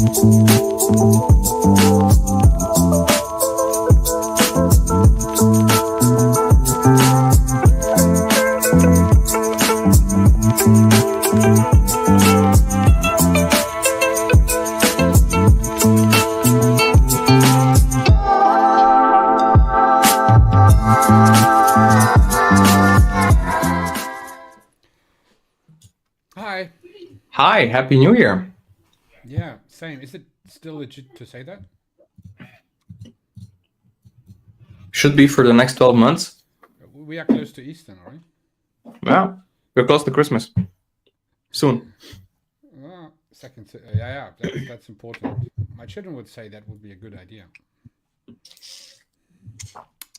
Hi. Hi, Happy New Year. Yeah, same. Is it still legit to say that? Should be for the next 12 months. We are close to Easter, right? Well, we're close to Christmas. Soon. Well, yeah, that's important. My children would say that would be a good idea.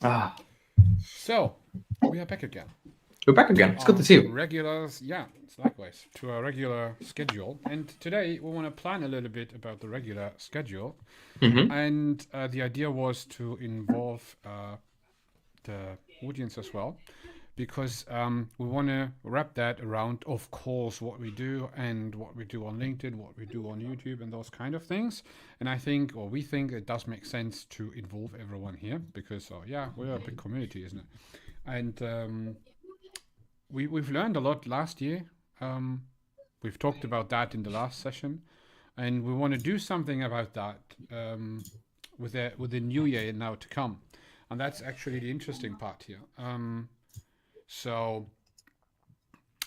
Ah, So, we are back again. we're back again. It's good to see you. Regulars, yeah, it's likewise, to our regular schedule. And today we want to plan a little bit about the regular schedule. Mm-hmm. And the idea was to involve the audience as well, because we want to wrap that around, of course, what we do and what we do on LinkedIn, what we do on YouTube, and those kind of things. And I think, or we think, it does make sense to involve everyone here because, yeah, we're a big community, isn't it? And we've learned a lot last year. We've talked about that in the last session, and we want to do something about that with the new year now to come. And that's actually the interesting part here. So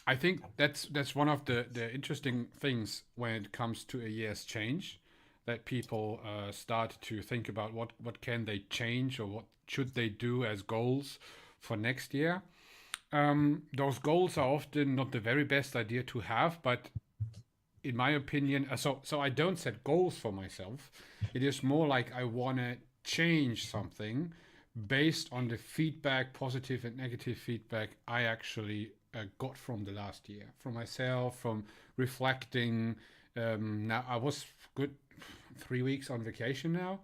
I think that's one of the interesting things when it comes to a year's change, that people start to think about what can they change or what should they do as goals for next year. Those goals are often not the very best idea to have, but in my opinion, so I don't set goals for myself. It is more like I want to change something based on the feedback, positive and negative feedback I actually got from the last year, from myself, from reflecting. Now I was good 3 weeks on vacation now,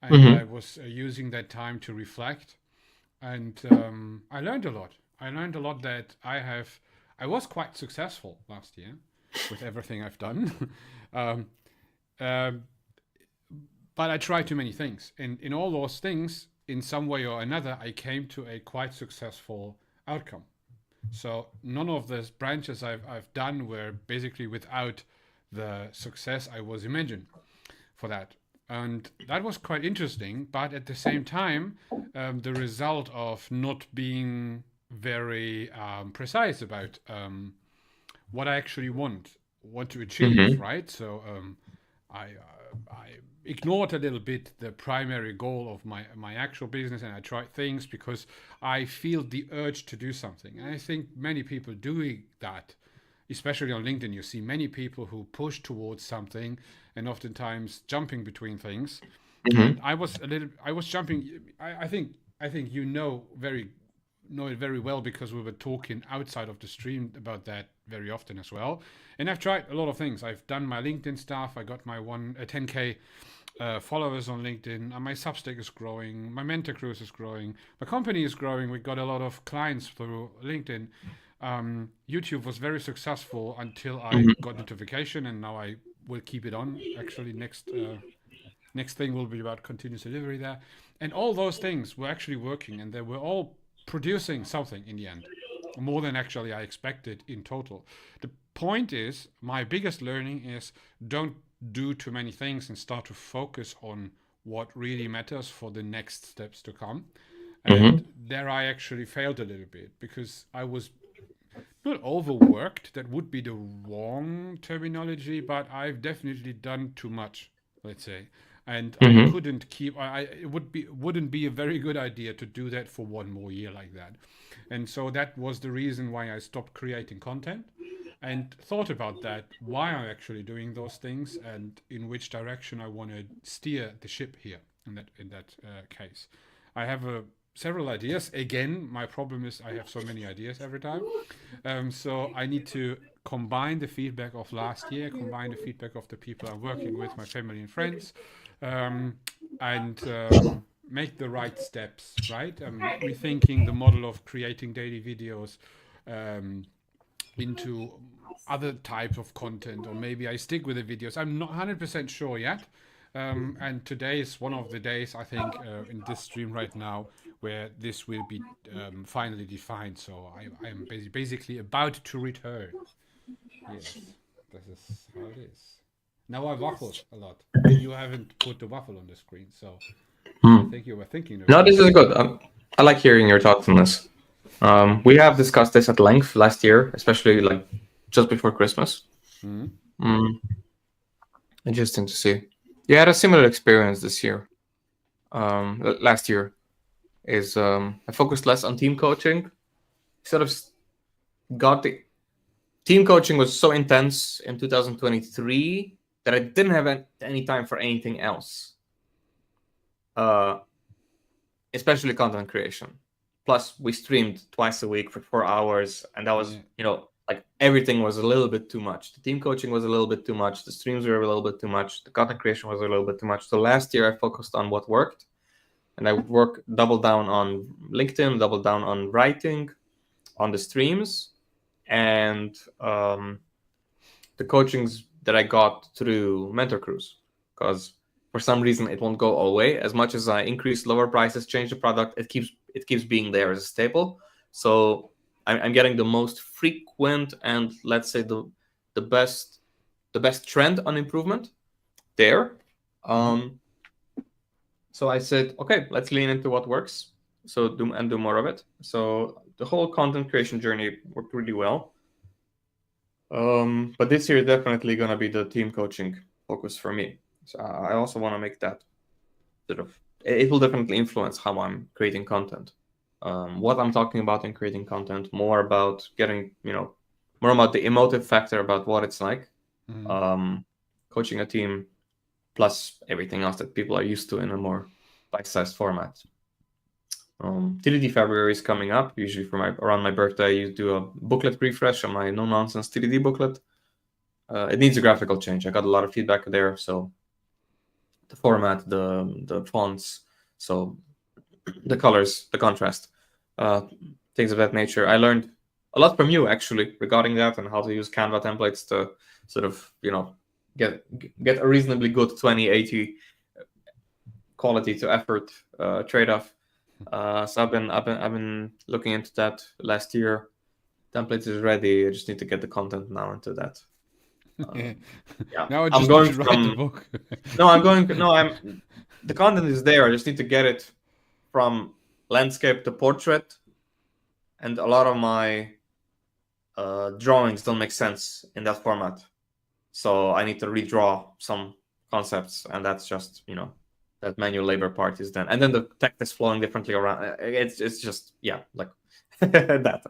and Mm-hmm. I was using that time to reflect, and I learned a lot. I learned a lot that I was quite successful last year with everything I've done. um, but I tried too many things, and in all those things, in some way or another, I came to a quite successful outcome. So none of the branches I've done were basically without the success I was imagined for that. And that was quite interesting, but at the same time, the result of not being very precise about what I actually want to achieve, Mm-hmm. right? So I ignored a little bit the primary goal of my actual business, and I tried things because I feel the urge to do something. And I think many people doing that, especially on LinkedIn, you see many people who push towards something and oftentimes jumping between things. And Mm-hmm. I was jumping. I think know it very well because we were talking outside of the stream about that very often as well. And I've tried a lot of things. I've done my LinkedIn stuff. I got my 10K followers on LinkedIn. My Substack is growing. My mentor cruise is growing. My company is growing. We got a lot of clients through LinkedIn. YouTube was very successful until I Mm-hmm. got notification, and now I will keep it on. Actually, next thing will be about continuous delivery there, and all those things were actually working, and they were all producing something in the end, more than actually I expected in total. The point is, my biggest learning is don't do too many things and start to focus on what really matters for the next steps to come. And Mm-hmm. there I actually failed a little bit because I was not overworked, that would be the wrong terminology, but I've definitely done too much, let's say. And I Mm-hmm. couldn't keep it wouldn't be a very good idea to do that for one more year like that. And so that was the reason why I stopped creating content and thought about that, why I'm actually doing those things and in which direction I want to steer the ship here in that case. I have several ideas. Again, my problem is I have so many ideas every time. So I need to combine the feedback of last year, combine the feedback of the people I'm working with, my family and friends, um, and make the right steps, right? Rethinking the model of creating daily videos um, into other types of content, or maybe I stick with the videos. I'm not 100% sure yet. And today is one of the days, I think, in this stream right now, where this will be finally defined. So I am basically about to return. Yes, this is how it is. Now I waffle a lot, and you haven't put the waffle on the screen, so I Hmm. think you were thinking No, about this it. is good. I like hearing your thoughts on this. We have discussed this at length last year, especially like just before Christmas. Hmm. Mm, interesting to see. You had a similar experience this year. Last year is I focused less on team coaching. Sort of got the team coaching was so intense in 2023 that I didn't have any time for anything else, especially content creation. Plus, we streamed twice a week for 4 hours, and that was, like everything was a little bit too much. The team coaching was a little bit too much. The streams were a little bit too much. The content creation was a little bit too much. So last year, I focused on what worked, and I double down on LinkedIn, double down on writing, on the streams, and the coachings that I got through Mentor Cruise, because for some reason it won't go away. As much as I increase lower prices, change the product, it keeps being there as a staple. So I'm getting the most frequent and, let's say, the best trend on improvement there. So I said, okay, let's lean into what works. So do more of it. So the whole content creation journey worked really well. But this year definitely gonna be the team coaching focus for me. So I also want to make that sort of. It will definitely influence how I'm creating content. What I'm talking about in creating content, more about getting, more about the emotive factor about what it's like, coaching a team, plus everything else that people are used to in a more bite-sized format. TDD February is coming up. Usually around my birthday, you do a booklet refresh on my no-nonsense TDD booklet. It needs a graphical change. I got a lot of feedback there, so the format, the fonts, so the colors, the contrast, things of that nature. I learned a lot from you actually regarding that and how to use Canva templates to sort of get a reasonably good 20/80 quality to effort trade-off. So I've been looking into that last year. Template is ready. I just need to get the content now into that. Yeah, Now I I'm just need going to write the from. book. The content is there. I just need to get it from landscape to portrait, and a lot of my drawings don't make sense in that format. So I need to redraw some concepts, and that's just that manual labor part is done, and then the text is flowing differently around. It's just like that.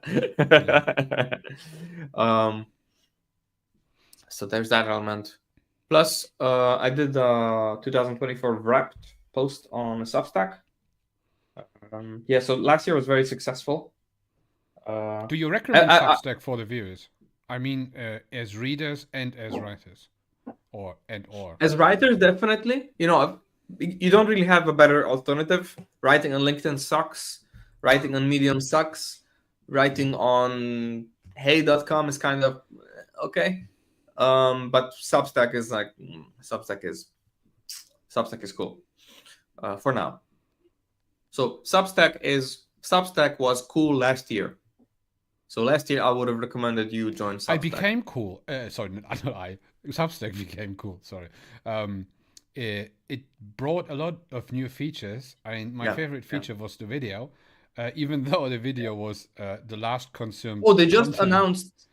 So there's that element. Plus, I did 2024 wrapped post on Substack. So last year was very successful. Do you recommend Substack for the viewers? I mean, as readers and as writers, or as writers, definitely. You don't really have a better alternative. Writing on LinkedIn sucks. Writing on Medium sucks. Writing on hey.com is kind of okay. But Substack is like Substack is cool for now. So Substack was cool last year. So last year I would have recommended you join Substack. I became cool. Sorry, not I. Substack became cool. Sorry. It brought a lot of new features. My favorite feature was the video, even though the video was the last consumed. Oh, they just announced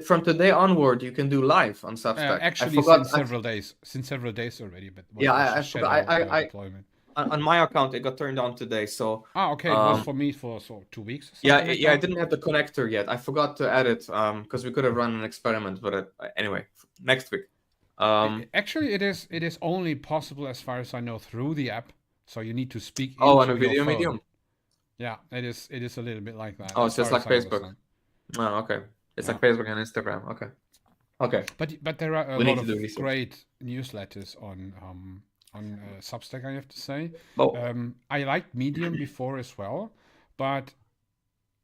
from today onward you can do live on Substack. Actually, since several days already. But I forgot. Deployment. On my account, it got turned on today. So okay, it was for me for 2 weeks. I didn't have the connector yet. I forgot to add it because we could have run an experiment. But anyway, next week. Actually, it is only possible, as far as I know, through the app. So you need to speak into on a video your phone. medium. Yeah, it is a little bit like that. Oh, it's just like Facebook. Oh, okay. It's like Facebook and Instagram. Okay. But there are a lot of great newsletters on Substack, I have to say. I liked Medium before as well, but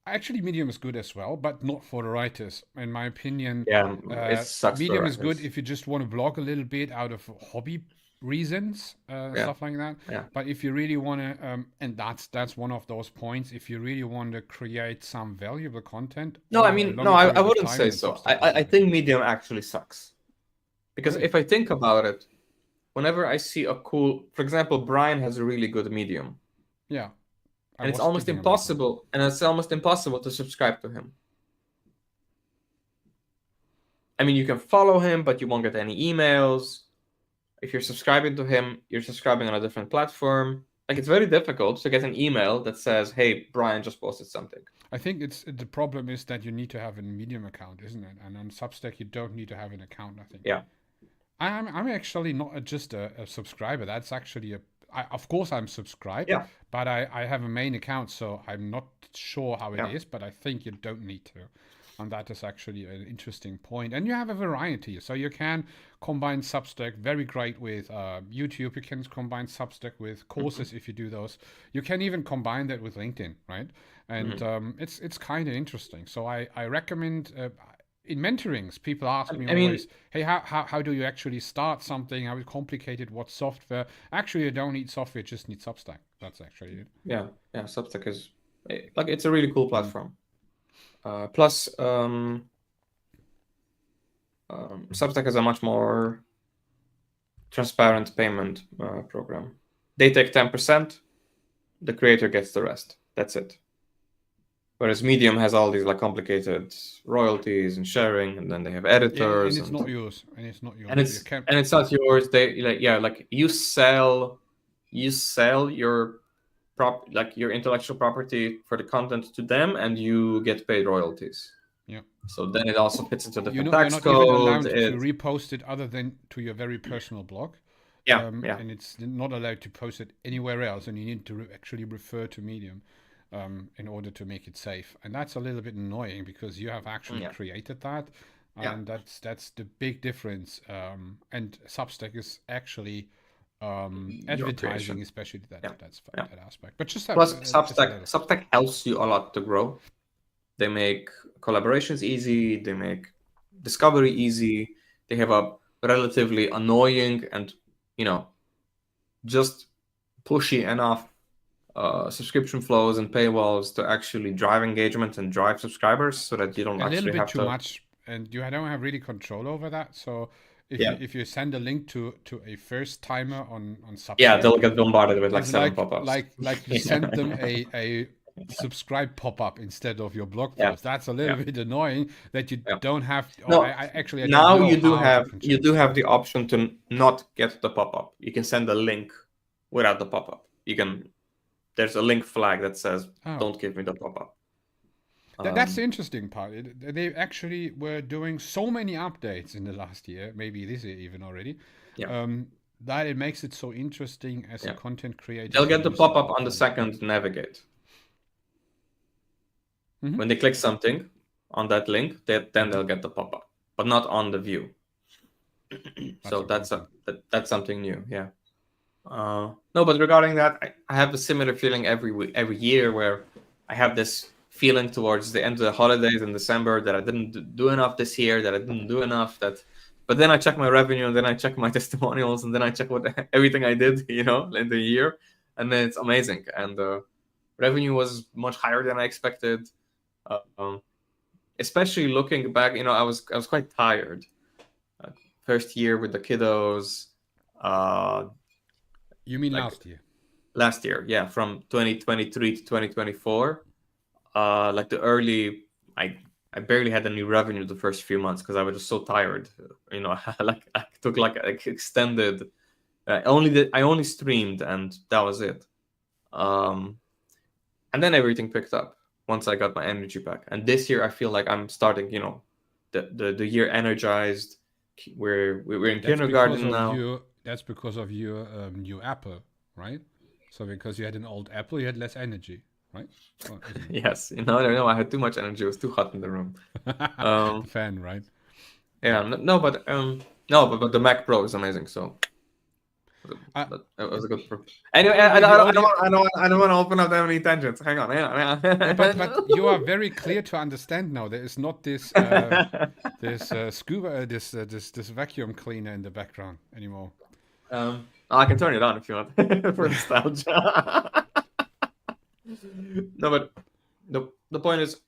Actually, Medium is good as well, but not for the writers. In my opinion, Yeah, it sucks for Medium is good writers. if you just want to blog a little bit out of hobby reasons, Yeah, stuff like that. yeah. But if you really want to, and that's one of those points, if you really want to create some valuable content No, I over a mean, no, longer I period of wouldn't time, say then so. Substack is I better. think Medium actually sucks. Because Really? if I think about it, whenever I see a cool, for example, Brian has a really good Medium, Yeah, I and it's was almost thinking about that. impossible, to subscribe to him. I mean, you can follow him, but you won't get any emails. If you're subscribing to him, you're subscribing on a different platform. Like, it's very difficult to get an email that says, "Hey, Brian just posted something." I think the problem is that you need to have a Medium account, isn't it? And on Substack, you don't need to have an account. I think. Yeah. I'm actually not just a subscriber. That's actually of course I'm subscribed, Yeah. but I have a main account, so I'm not sure how it Yeah. is, but I think you don't need to. And that is actually an interesting point. And you have a variety, so you can combine Substack very great with YouTube. You can combine Substack with courses if you do those. You can even combine that with LinkedIn, right? And it's kind of interesting. So I recommend. In mentorings, people ask me I mean, always, hey, how do you actually start something? How is it complicated? What software? Actually, you don't need software, you just need Substack. That's actually it. yeah, Substack is like, it's a really cool platform. Plus, Substack is a much more transparent payment program. They take 10%, the creator gets the rest. That's it. Whereas Medium has all these like complicated royalties and sharing, and then they have Yeah, editors, and it's not yours. And it's not yours. and You it's can and it's not yours. They like you sell your your intellectual property for the content to them, and you get paid royalties. yeah. So then it also fits into different You're tax not even code. allowed to repost it other than to your very personal blog. Yeah. And it's not allowed to post it anywhere else, and you need to actually refer to Medium in order to make it safe. And that's a little bit annoying because you have actually Yeah. created that, Yeah. and that's the big difference. And Substack is actually advertising, creation. especially that Yeah. that aspect. But just Plus, just a little. Substack helps you a lot to grow. They make collaborations easy. They make discovery easy. They have a relatively annoying and just pushy enough subscription flows and paywalls to actually drive engagement and drive subscribers, so that you don't A little actually bit have too to. much, and you don't have really control over that. So Yeah. if you send a link to a first timer on Substack, Yeah, they'll get bombarded with like it's 7 pop-ups. like you sent them a subscribe pop-up instead of your blog Yeah. post. That's a little bit annoying that you Yeah. don't have. No, I actually I now don't know you do how have can you change do that. have the option to not get the pop-up. You can send a link without the pop-up. There's a link flag that says, Oh. "Don't give me the pop-up." That's the interesting part. They actually were doing so many updates in the last year, maybe this year even already, Yeah. that it makes it so interesting as a content creator. They'll to get the use that pop-up on the platform. second navigate. Mhm. When they click something on that link, then they'll get the pop-up, but not on the view. So that's something new. Yeah. No, but regarding that, I have a similar feeling every year, where I have this feeling towards the end of the holidays in December that I didn't do enough this year, that I didn't do enough, but then I check my revenue, and then I check my testimonials, and then I check everything I did, in the year, and then it's amazing. And revenue was much higher than I expected. Especially looking back, I was quite tired. First year with the kiddos. You mean last year? Last year, yeah, from 2023 to 2024. Like I barely had any revenue the first few months because I was just so tired. I took extended. I only streamed, and that was it. And then everything picked up once I got my energy back. And this year I feel like I'm starting, the year energized. We're in kindergarten now. That's because of your new Apple, right? So because you had an old Apple, you had less energy, right? Well, Yes, I had too much energy. It was too hot in the room. The fan, right? Yeah, but the Mac Pro is amazing. So Uh, That was a good. Anyway, I don't want to open up that many tangents. Hang on. but you are very clear to understand now. There is not this scuba this vacuum cleaner in the background anymore. I can turn it on if you want for nostalgia. No, but the point is,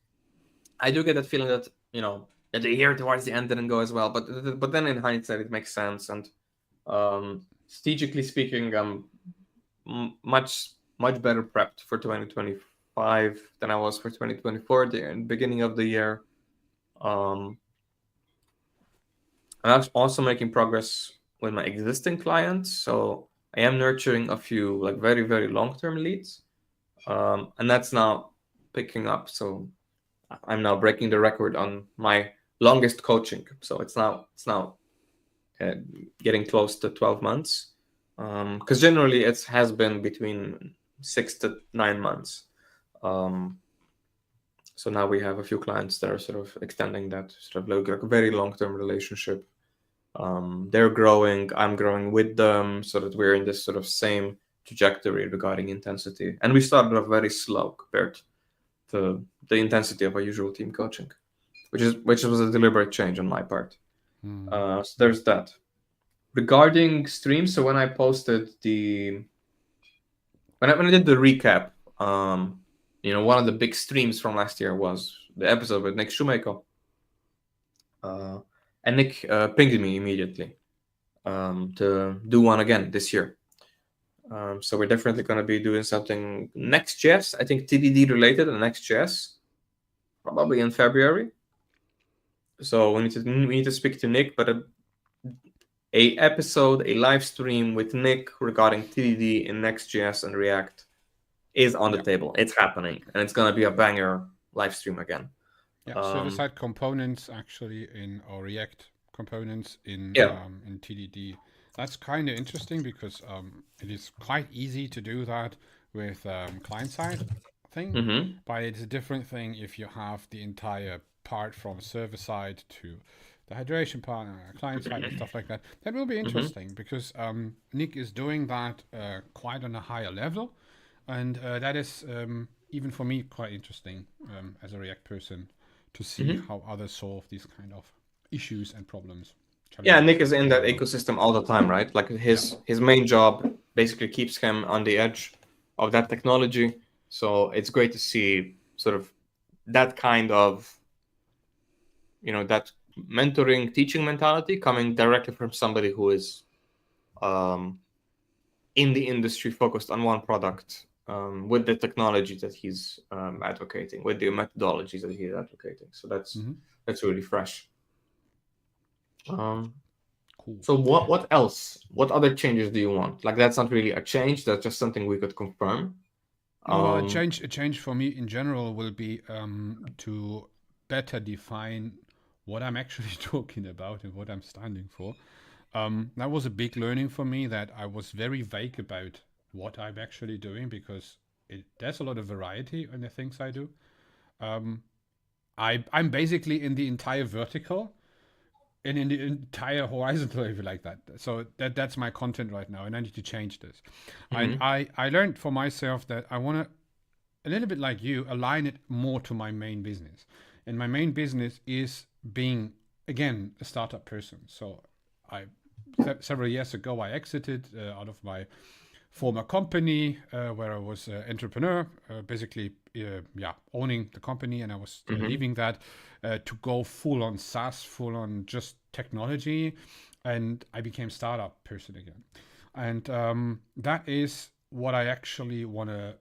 I do get that feeling that that the year towards the end didn't go as well. But then in hindsight, it makes sense. And strategically speaking, I'm much better prepped for 2025 than I was for 2024 the beginning of the year. I'm also making progress with my existing clients, so I am nurturing a few like very, very long-term leads, and that's now picking up. So I'm now breaking the record on my longest coaching. So it's now getting close to 12 months, because generally it has been between 6 to 9 months. So now we have a few clients that are sort of extending that sort of like a very long-term relationship. They're growing, I'm growing with them, so that we're in this sort of same trajectory regarding intensity. And we started off very slow compared to the intensity of our usual team coaching, which was a deliberate change on my part. So there's that. Regarding streams, so when I posted when I did the recap, one of the big streams from last year was the episode with Nick Shoemaker. And Nick pinged me immediately to do one again this year. So we're definitely going to be doing something Next.js, I think TDD related, and Next.js, probably in February. So we need to speak to Nick, but a live stream with Nick regarding TDD in Next.js and React is on the table. It's happening, and it's going to be a banger live stream again. Yeah, server-side components actually in or React components in TDD. That's kind of interesting because it is quite easy to do that with client-side thing, but it's a different thing if you have the entire part from server-side to the hydration part, client-side and stuff like that. That will be interesting because Nick is doing that quite on a higher level, and that is even for me quite interesting as a React person to see how others solve these kind of issues and problems. Yeah, Nick is in that ecosystem all the time, right? Like his main job basically keeps him on the edge of that technology. So it's great to see sort of that kind of, that mentoring, teaching mentality coming directly from somebody who is in the industry, focused on one product, with the technology that he's advocating, with the methodologies that he's advocating. So that's really fresh. Cool. So what else? What other changes do you want? Like, that's not really a change. That's just something we could confirm. A change for me in general will be to better define what I'm actually talking about and what I'm standing for. That was a big learning for me, that I was very vague about what I'm actually doing, because there's a lot of variety in the things I do. I'm basically in the entire vertical and in the entire horizontal, if you like that. So that's my content right now, and I need to change this. And I learned for myself that I want to, a little bit like you, align it more to my main business. And my main business is being, again, a startup person. So several years ago, I exited out of my former company where I was an entrepreneur, basically owning the company, and I was leaving that to go full on SaaS, full on just technology, and I became startup person again. And that is what I actually want to,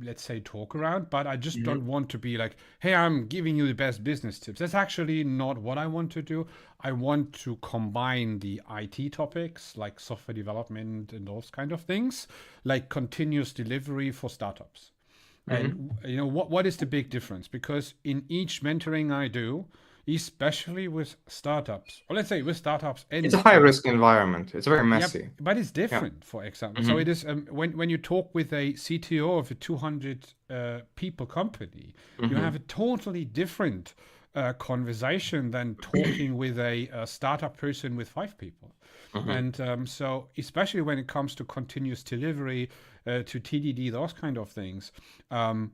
let's say, talk around, but I just don't want to be like, hey, I'm giving you the best business tips. That's actually not what I want to do. I want to combine the IT topics like software development and those kind of things, like continuous delivery for startups. And what is the big difference? Because in each mentoring I do, especially with startups, or let's say with startups, and it's a high risk environment. It's very messy. Yeah, but it's different, for example. So it is when you talk with a CTO of a 200 people company, you have a totally different conversation than talking with a startup person with 5 people. And so, especially when it comes to continuous delivery, to TDD, those kind of things,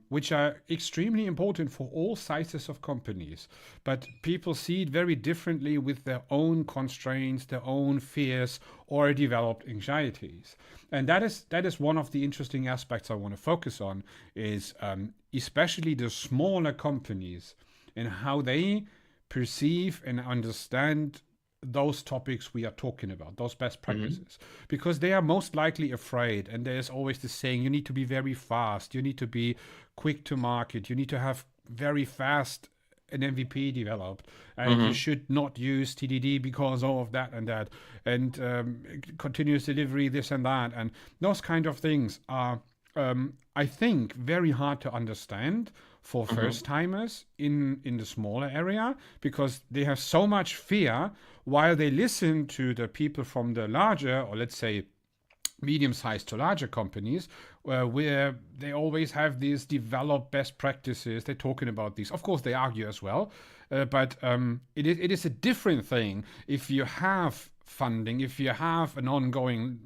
which are extremely important for all sizes of companies. But people see it very differently with their own constraints, their own fears, or developed anxieties. And that is one of the interesting aspects I want to focus on, is especially the smaller companies and how they perceive and understand those topics we are talking about, those best practices, because they are most likely afraid. And there's always this saying, you need to be very fast, you need to be quick to market, you need to have very fast an MVP developed, and you should not use TDD because of that, and continuous delivery, this and that, and those kind of things are, I think, very hard to understand for first timers in the smaller area, because they have so much fear, while they listen to the people from the larger, or let's say medium-sized to larger companies, where they always have these developed best practices. They're talking about these. Of course, they argue as well, but it is a different thing if you have funding, if you have an ongoing,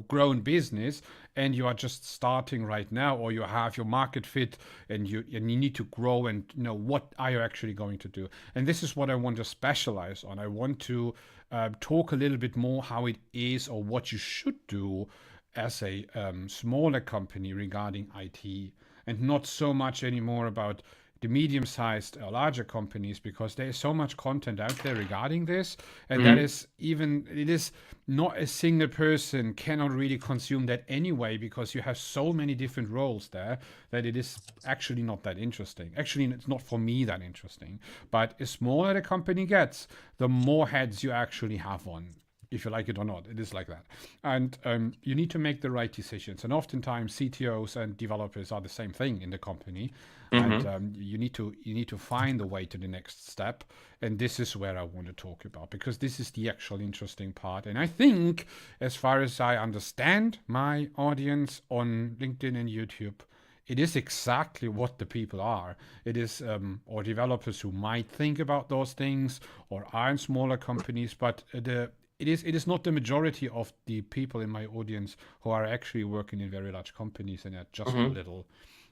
grown business, and you are just starting right now, or you have your market fit, and you need to grow, and what are you actually going to do. And this is what I want to specialize on. I want to talk a little bit more how it is, or what you should do as a smaller company regarding IT, and not so much anymore about the medium-sized or larger companies, because there is so much content out there regarding this, and that is it is not a single person cannot really consume that anyway, because you have so many different roles there that it is actually not that interesting. Actually, it's not for me that interesting. But the smaller the company gets, the more heads you actually have on. If you like it or not, it is like that. And you need to make the right decisions. And oftentimes CTOs and developers are the same thing in the company. And you need to find a way to the next step. And this is where I want to talk about, because this is the actual interesting part. And I think, as far as I understand my audience on LinkedIn and YouTube, it is exactly what the people are. It is or developers who might think about those things, or are in smaller companies, but it is not the majority of the people in my audience who are actually working in very large companies, and are just a little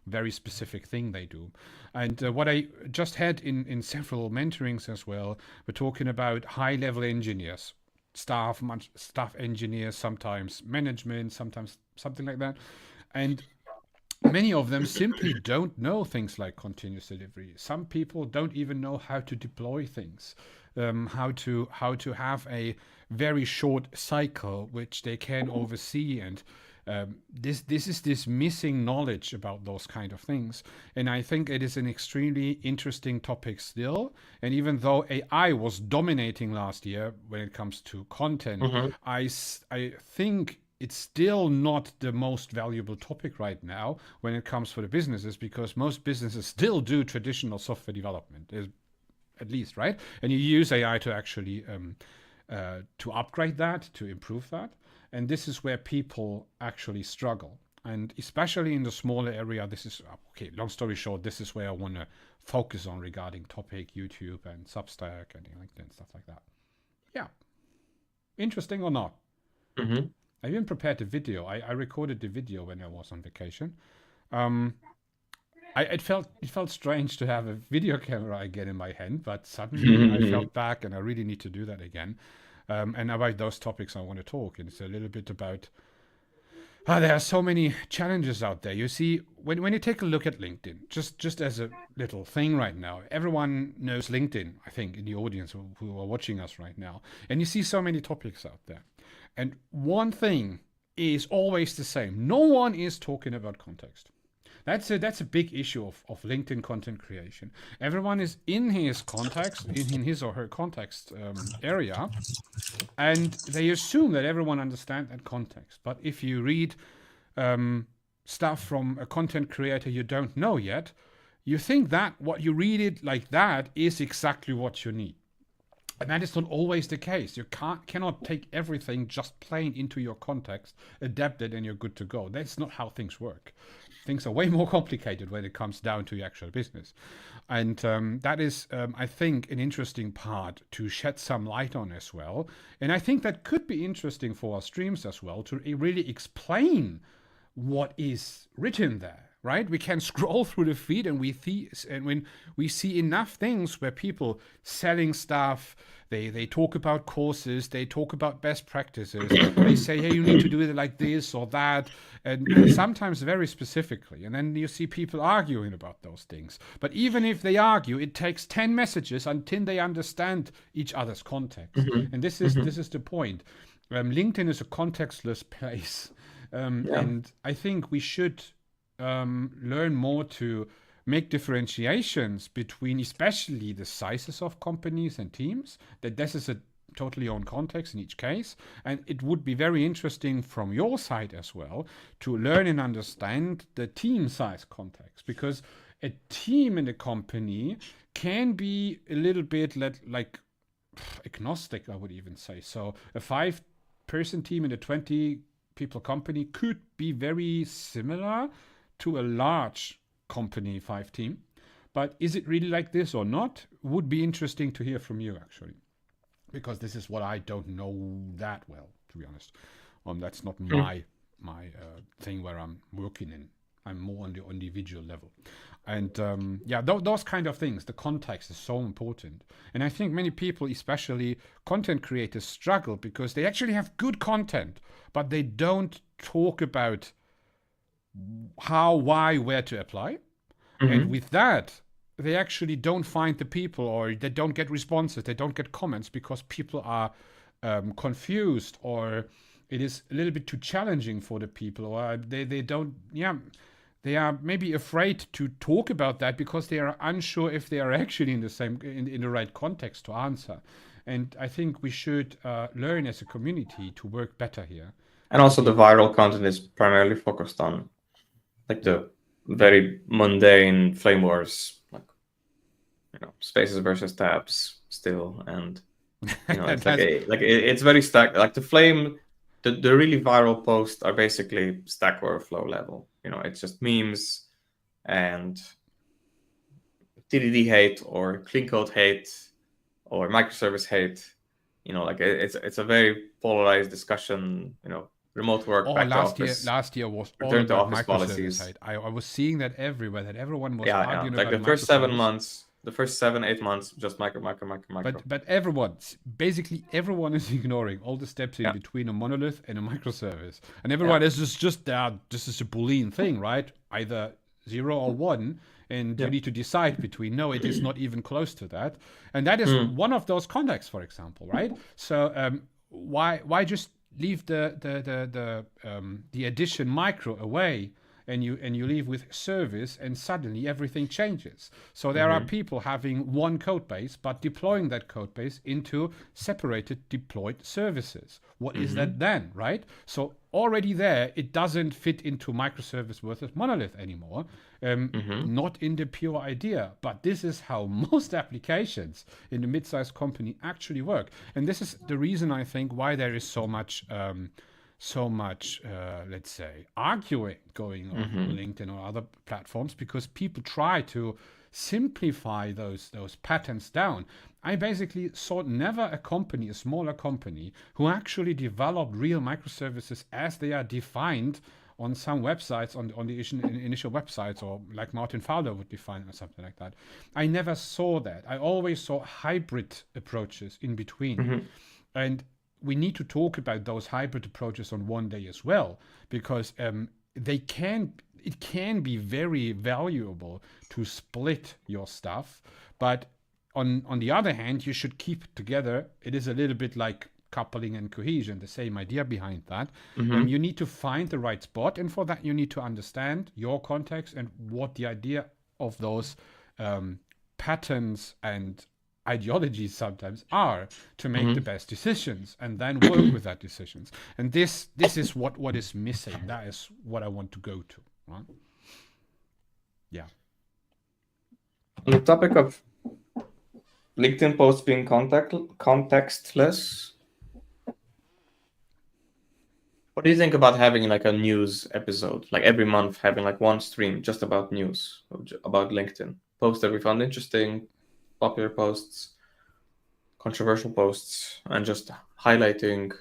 very specific thing they do. And what I just had in several mentorings as well, we're talking about high-level engineers, staff engineers, sometimes management, sometimes something like that. And many of them simply don't know things like continuous delivery. Some people don't even know how to deploy things, how to have a very short cycle which they can oversee, and this is this missing knowledge about those kind of things. And I think it is an extremely interesting topic still. And even though AI was dominating last year when it comes to content, I think it's still not the most valuable topic right now when it comes for the businesses, because most businesses still do traditional software development, at least, right? And you use AI to actually to upgrade that, to improve that. And this is where people actually struggle. And especially in the smaller area, this is, okay, long story short, this is where I want to focus on regarding topic, YouTube and Substack and LinkedIn and stuff like that. Yeah. Interesting or not? I even prepared a video. I recorded the video when I was on vacation. It felt strange to have a video camera again in my hand, but suddenly I felt back, and I really need to do that again. And about those topics I want to talk. And it's a little bit about there are so many challenges out there. You see, when you take a look at LinkedIn, just as a little thing right now, everyone knows LinkedIn, I think, in the audience who are watching us right now. And you see so many topics out there. And one thing is always the same. No one is talking about context. That's a big issue of LinkedIn content creation. Everyone is in his context, in his or her context area, and they assume that everyone understands that context. But if you read stuff from a content creator you don't know yet, you think that what you read it like that is exactly what you need. And that is not always the case. You cannot take everything just plain into your context, adapt it, and you're good to go. That's not how things work. Things are way more complicated when it comes down to your actual business. And that is, I think, an interesting part to shed some light on as well. And I think that could be interesting for our streams as well, to really explain what is written there. Right, we can scroll through the feed and when we see enough things where people selling stuff, they talk about courses, they talk about best practices, they say, hey, you need to do it like this or that, and sometimes very specifically. And then you see people arguing about those things. But even if they argue, it takes 10 messages until they understand each other's context. And this is the point. LinkedIn is a contextless place, and I think we should learn more to make differentiations between especially the sizes of companies and teams, that this is a totally own context in each case. And it would be very interesting from your side as well to learn and understand the team size context, because a team in a company can be a little bit like agnostic, I would even say. So a 5-person team in a 20-people company could be very similar to a large company 5 team. But is it really like this or not? Would be interesting to hear from you, actually, because this is what I don't know that well, to be honest. That's not my thing where I'm working in. I'm more on the individual level. And those kind of things, the context is so important. And I think many people, especially content creators, struggle because they actually have good content, but they don't talk about how, why, where to apply. And with that, they actually don't find the people, or they don't get responses, they don't get comments because people are confused, or it is a little bit too challenging for the people, or they don't, they are maybe afraid to talk about that because they are unsure if they are actually in the same, in the right context to answer. And I think we should learn as a community to work better here. And also the viral content is primarily focused on like the very mundane flame wars, like, spaces versus tabs still, and it's it's very stacked. Like the flame, the really viral posts are basically Stack Overflow level. It's just memes and TDD hate or clean code hate or microservice hate. It's a very polarized discussion. Remote work, back to office. Last year was all return to about office policies. hate. I was seeing that everywhere, that everyone was arguing like about the first 7 months, the first 7-8 months, just micro. But basically everyone is ignoring all the steps in between a monolith and a microservice, and everyone is just this is a Boolean thing, right? Either 0 or 1, and you need to decide between. No, it is not even close to that, and that is one of those contexts, for example, right? So why just leave the addition micro away, and you leave with service, and suddenly everything changes. So there are people having one code base, but deploying that code base into separated deployed services. What is that then, right? So already there, it doesn't fit into microservice versus monolith anymore. Not in the pure idea, but this is how most applications in the mid-sized company actually work. And this is the reason, I think, why there is so much let's say, arguing going on LinkedIn or other platforms, because people try to simplify those patterns down. I basically saw never a smaller company, who actually developed real microservices as they are defined on some websites, on the initial websites, or like Martin Fowler would define or something like that. I never saw that. I always saw hybrid approaches in between. And we need to talk about those hybrid approaches on one day as well, because it can be very valuable to split your stuff. But on the other hand, you should keep it together. It is a little bit like coupling and cohesion, the same idea behind that. You need to find the right spot, and for that you need to understand your context and what the idea of those patterns and ideologies sometimes are, to make the best decisions, and then work with that decisions. And this is what is missing. That is what I want to go to, right? On the topic of LinkedIn posts being contextless. What do you think about having like a news episode, like every month having like one stream just about news, about LinkedIn? Posts that we found interesting, popular posts, controversial posts, and just highlighting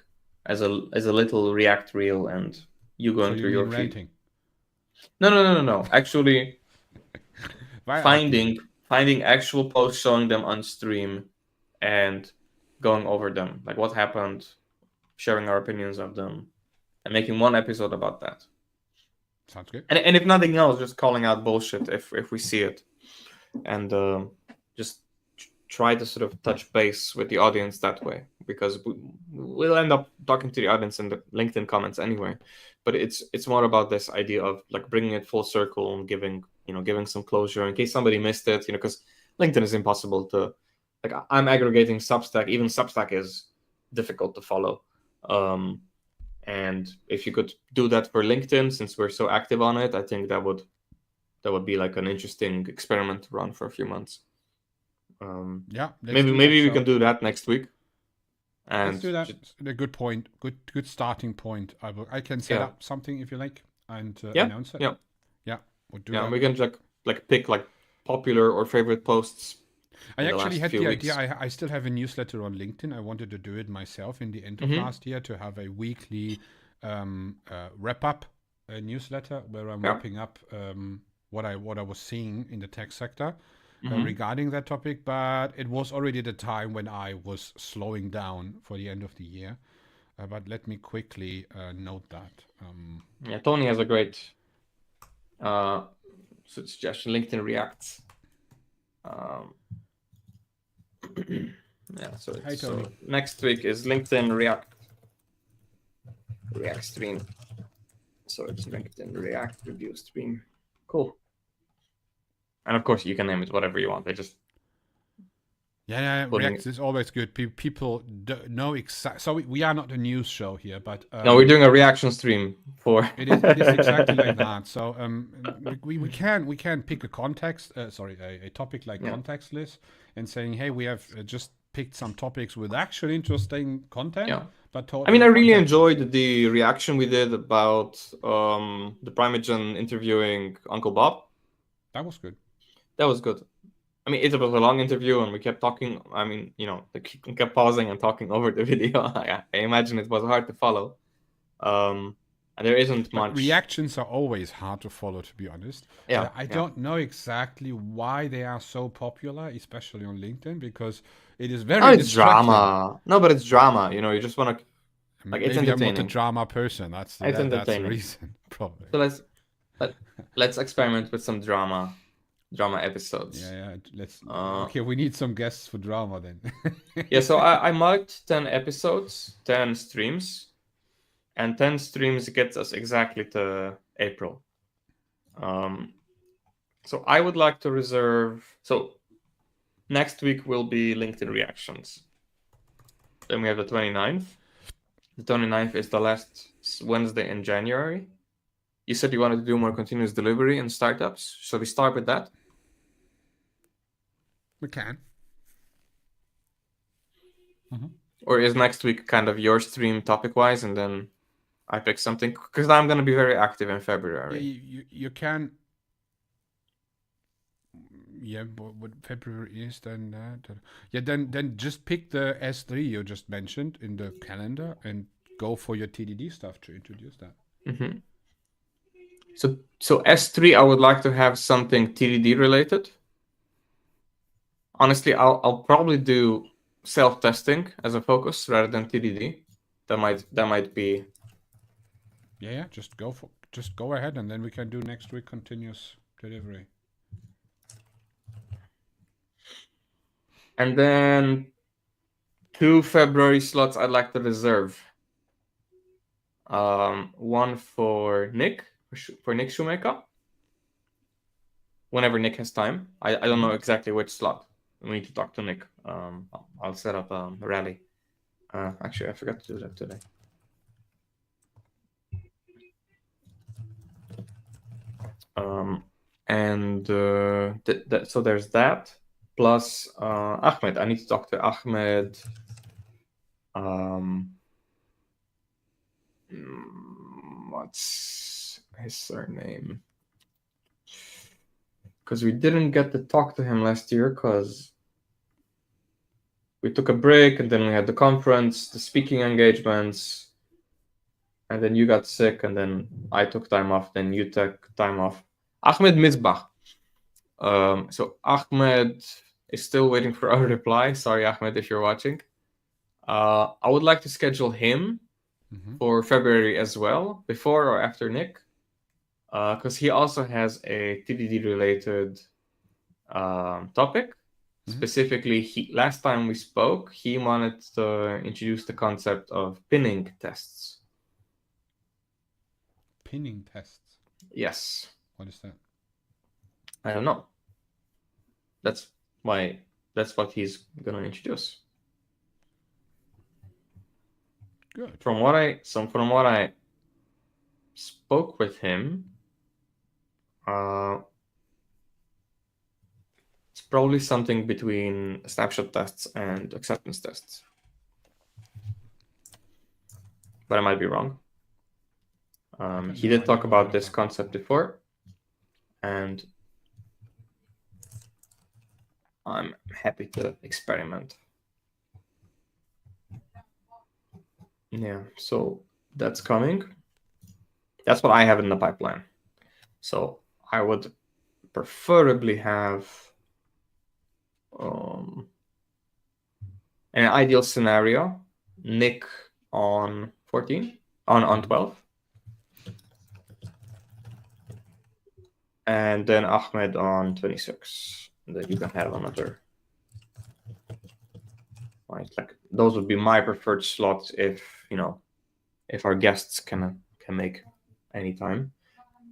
as a little React reel and you going So you through your mean feed. ranting? No. Actually, Why finding actual posts, showing them on stream, and going over them, like what happened, sharing our opinions of them, and making one episode about that. Sounds good. And if nothing else, just calling out bullshit if we see it, and just try to sort of touch base with the audience that way, because we'll end up talking to the audience in the LinkedIn comments anyway. But it's more about this idea of like bringing it full circle and giving some closure in case somebody missed it, because LinkedIn is impossible to, like, I'm aggregating Substack. Even Substack is difficult to follow. And if you could do that for LinkedIn, since we're so active on it, I think that would be like an interesting experiment to run for a few months. Yeah, maybe we can do that next week. And let's do that. A good point. Good starting point. I can set up something if you like and announce it. Yeah, we'll do that. We can like pick like popular or favorite posts. I actually had the idea. I still have a newsletter on LinkedIn. I wanted to do it myself in the end of last year to have a weekly wrap up newsletter where I'm wrapping up what I was seeing in the tech sector regarding that topic. But it was already the time when I was slowing down for the end of the year. But let me quickly note that. Tony has a great suggestion. LinkedIn Reacts. So next week is LinkedIn React stream. So it's LinkedIn React review stream. Cool. And of course, you can name it whatever you want. They just React is always good. People know exactly. So we are not a news show here, but no, we're doing a reaction stream for. It is exactly like that. So we can pick a context. A topic like contextless, and saying, hey, we have just picked some topics with actual interesting content. Yeah. But I mean, I really enjoyed the reaction we did about the Primeagen interviewing Uncle Bob. That was good. I mean, it was a long interview, and we kept talking. I mean, we kept pausing and talking over the video. I imagine it was hard to follow. And there isn't much. Reactions are always hard to follow, to be honest. Yeah. I don't know exactly why they are so popular, especially on LinkedIn, because it is very. No, it's drama. No, but it's drama. You just want to. Like, it's maybe entertaining. I'm not a drama person. That's the reason, probably. So let's experiment with some drama episodes. Yeah. Let's. Okay, we need some guests for drama then. Yeah. So I marked 10 episodes, 10 streams. And 10 streams gets us exactly to April. So I would like to reserve. So next week will be LinkedIn reactions. Then we have the 29th. The 29th is the last Wednesday in January. You said you wanted to do more continuous delivery and startups. Shall we start with that? We can. Or is next week kind of your stream topic-wise, and then I pick something? Because I'm going to be very active in February. You can. Yeah, what February is then? Then just pick the S3 you just mentioned in the calendar and go for your TDD stuff to introduce that. Mm-hmm. So S3, I would like to have something TDD related. Honestly, I'll probably do self-testing as a focus rather than TDD. That might be. Yeah. Just go ahead, and then we can do next week continuous delivery. And then 2 February slots I'd like to reserve. One for Nick Shoemaker. Whenever Nick has time. I don't know exactly which slot. We need to talk to Nick. I'll set up a rally. Actually, I forgot to do that today. So there's that. plus Ahmed. I need to talk to Ahmed. What's his surname? Because we didn't get to talk to him last year because we took a break and then we had the conference, the speaking engagements, and then you got sick and then I took time off, then you took time off. Ahmed Misbah. So Ahmed is still waiting for our reply. Sorry, Ahmed, if you're watching. I would like to schedule him for February as well, before or after Nick, because he also has a TDD related topic. Specifically, last time we spoke, he wanted to introduce the concept of pinning tests. Pinning tests? Yes. What is that? I don't know. That's what he's gonna introduce. Good. From what I spoke with him, it's probably something between snapshot tests and acceptance tests. But I might be wrong. He did talk about this concept before, and I'm happy to experiment. Yeah, so that's coming. That's what I have in the pipeline. So I would preferably have an ideal scenario, Nick on 14, on 12. And then Ahmed on 26. And then you can have another. Right, like those would be my preferred slots if our guests can make any time.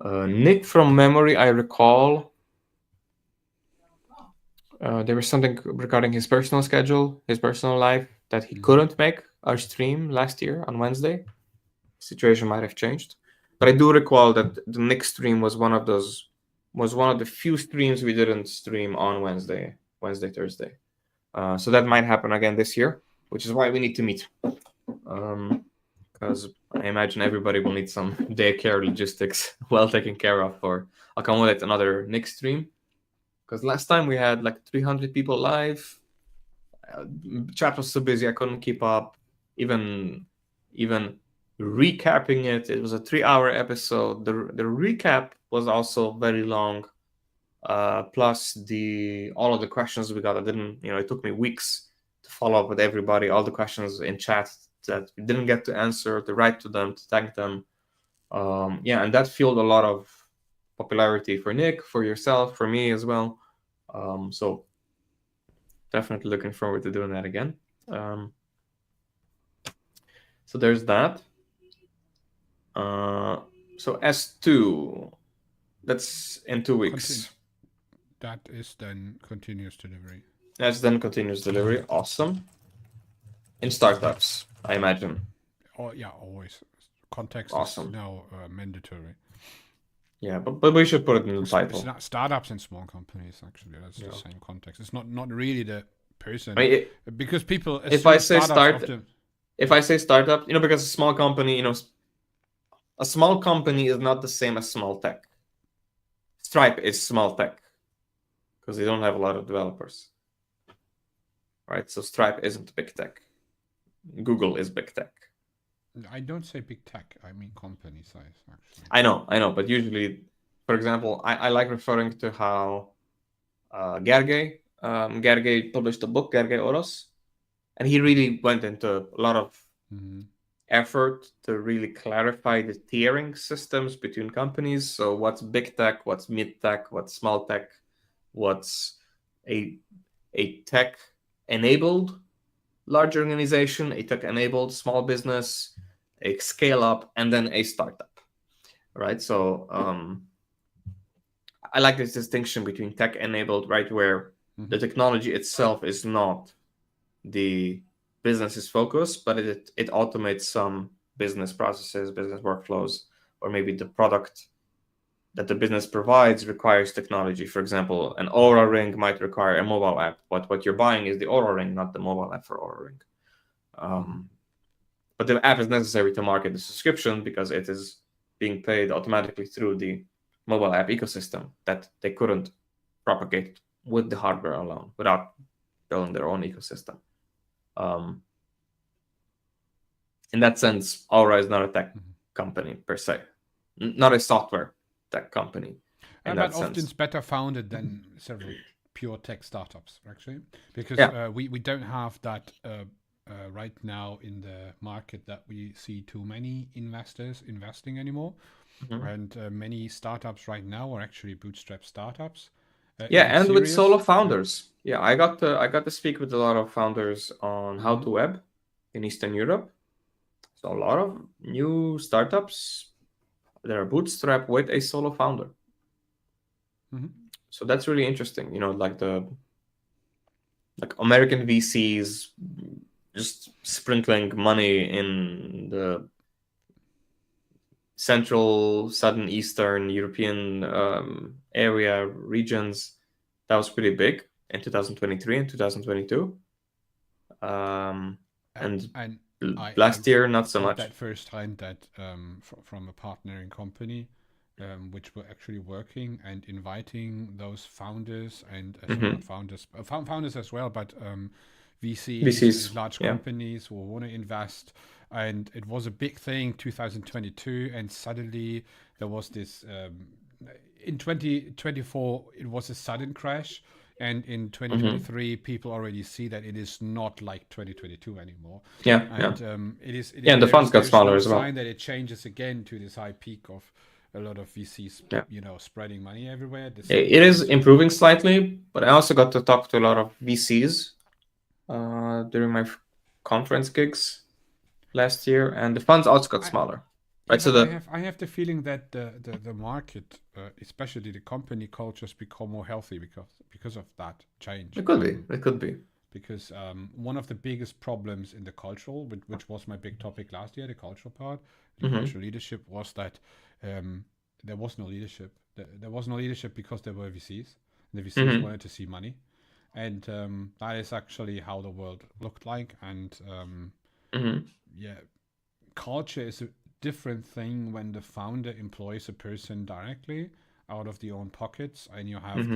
Nick, from memory, I recall there was something regarding his personal schedule, his personal life, that he couldn't make our stream last year on Wednesday. Situation might have changed, but I do recall that the Nick stream was one of the few streams we didn't stream on Wednesday, Thursday. So that might happen again this year, which is why we need to meet. Because I imagine everybody will need some daycare logistics well taken care of for accommodate another Nick stream. Because last time we had like 300 people live. Chat was so busy I couldn't keep up. Even recapping it was a 3-hour episode. The recap was also very long. Plus all of the questions we got. It took me weeks to follow up with everybody. All the questions in chat that we didn't get to answer, to write to them, to thank them. And that fueled a lot of popularity for Nick, for yourself, for me as well. So definitely looking forward to doing that again. So there's that. So S2, that's in 2 weeks. That is then continuous delivery. That's then continuous delivery. Awesome. In startups, I imagine. Oh yeah, always. Context awesome. Is now mandatory. Yeah, but we should put it in the title. It's not startups and small companies, actually. That's the same context. It's not really the person. Because people assume if I say startup, because a small company, a small company is not the same as small tech. Stripe is small tech because they don't have a lot of developers. Right? So Stripe isn't big tech. Google is big tech. I don't say big tech. I mean company size, actually. I know. But usually, for example, I like referring to how Gergely published a book, Gergely Oros, and he really went into a lot of effort to really clarify the tiering systems between companies. So what's big tech, what's mid tech, what's small tech, what's a tech-enabled large organization, a tech-enabled small business, a scale-up, and then a startup, right? So I like this distinction between tech-enabled, right, where the technology itself is not the business's focus, but it automates some business processes, business workflows, or maybe the product that the business provides requires technology. For example, an Aura ring might require a mobile app, but what you're buying is the Aura ring, not the mobile app for Aura ring. But the app is necessary to market the subscription because it is being paid automatically through the mobile app ecosystem that they couldn't propagate with the hardware alone without building their own ecosystem. In that sense, Aura is not a tech company per se, not a software tech company. But often it's better founded than several pure tech startups, actually, because we don't have that right now in the market that we see too many investors investing anymore. And many startups right now are actually bootstrap startups. And with solo founders. I got to speak with a lot of founders on how to web in Eastern Europe. So a lot of new startups that are bootstrapped with a solo founder. So that's really interesting. Like American VCs just sprinkling money in the Central, Southern, Eastern European area regions. That was pretty big in 2023 and 2022. And last year, not so much. That first time that from a partnering company, which were actually working and inviting those founders and founders as well, but VCs, large companies who want to invest. And it was a big thing 2022, and suddenly there was this in 2024 it was a sudden crash, and in 2023 people already see that it is not like 2022 anymore. It is and the funds got smaller as well. Sign that it changes again to this high peak of a lot of VCs spreading money everywhere. It is improving slightly, but I also got to talk to a lot of VCs during my conference gigs last year, and the funds also got smaller. Right, so I have the feeling that the market, especially the company cultures, become more healthy because of that change. It could be. Because one of the biggest problems in the cultural, which was my big topic last year, the cultural part, the cultural leadership, was that there was no leadership. There was no leadership because there were VCs. The VCs wanted to see money, and that is actually how the world looked like. And culture is a different thing when the founder employs a person directly out of their own pockets, and you have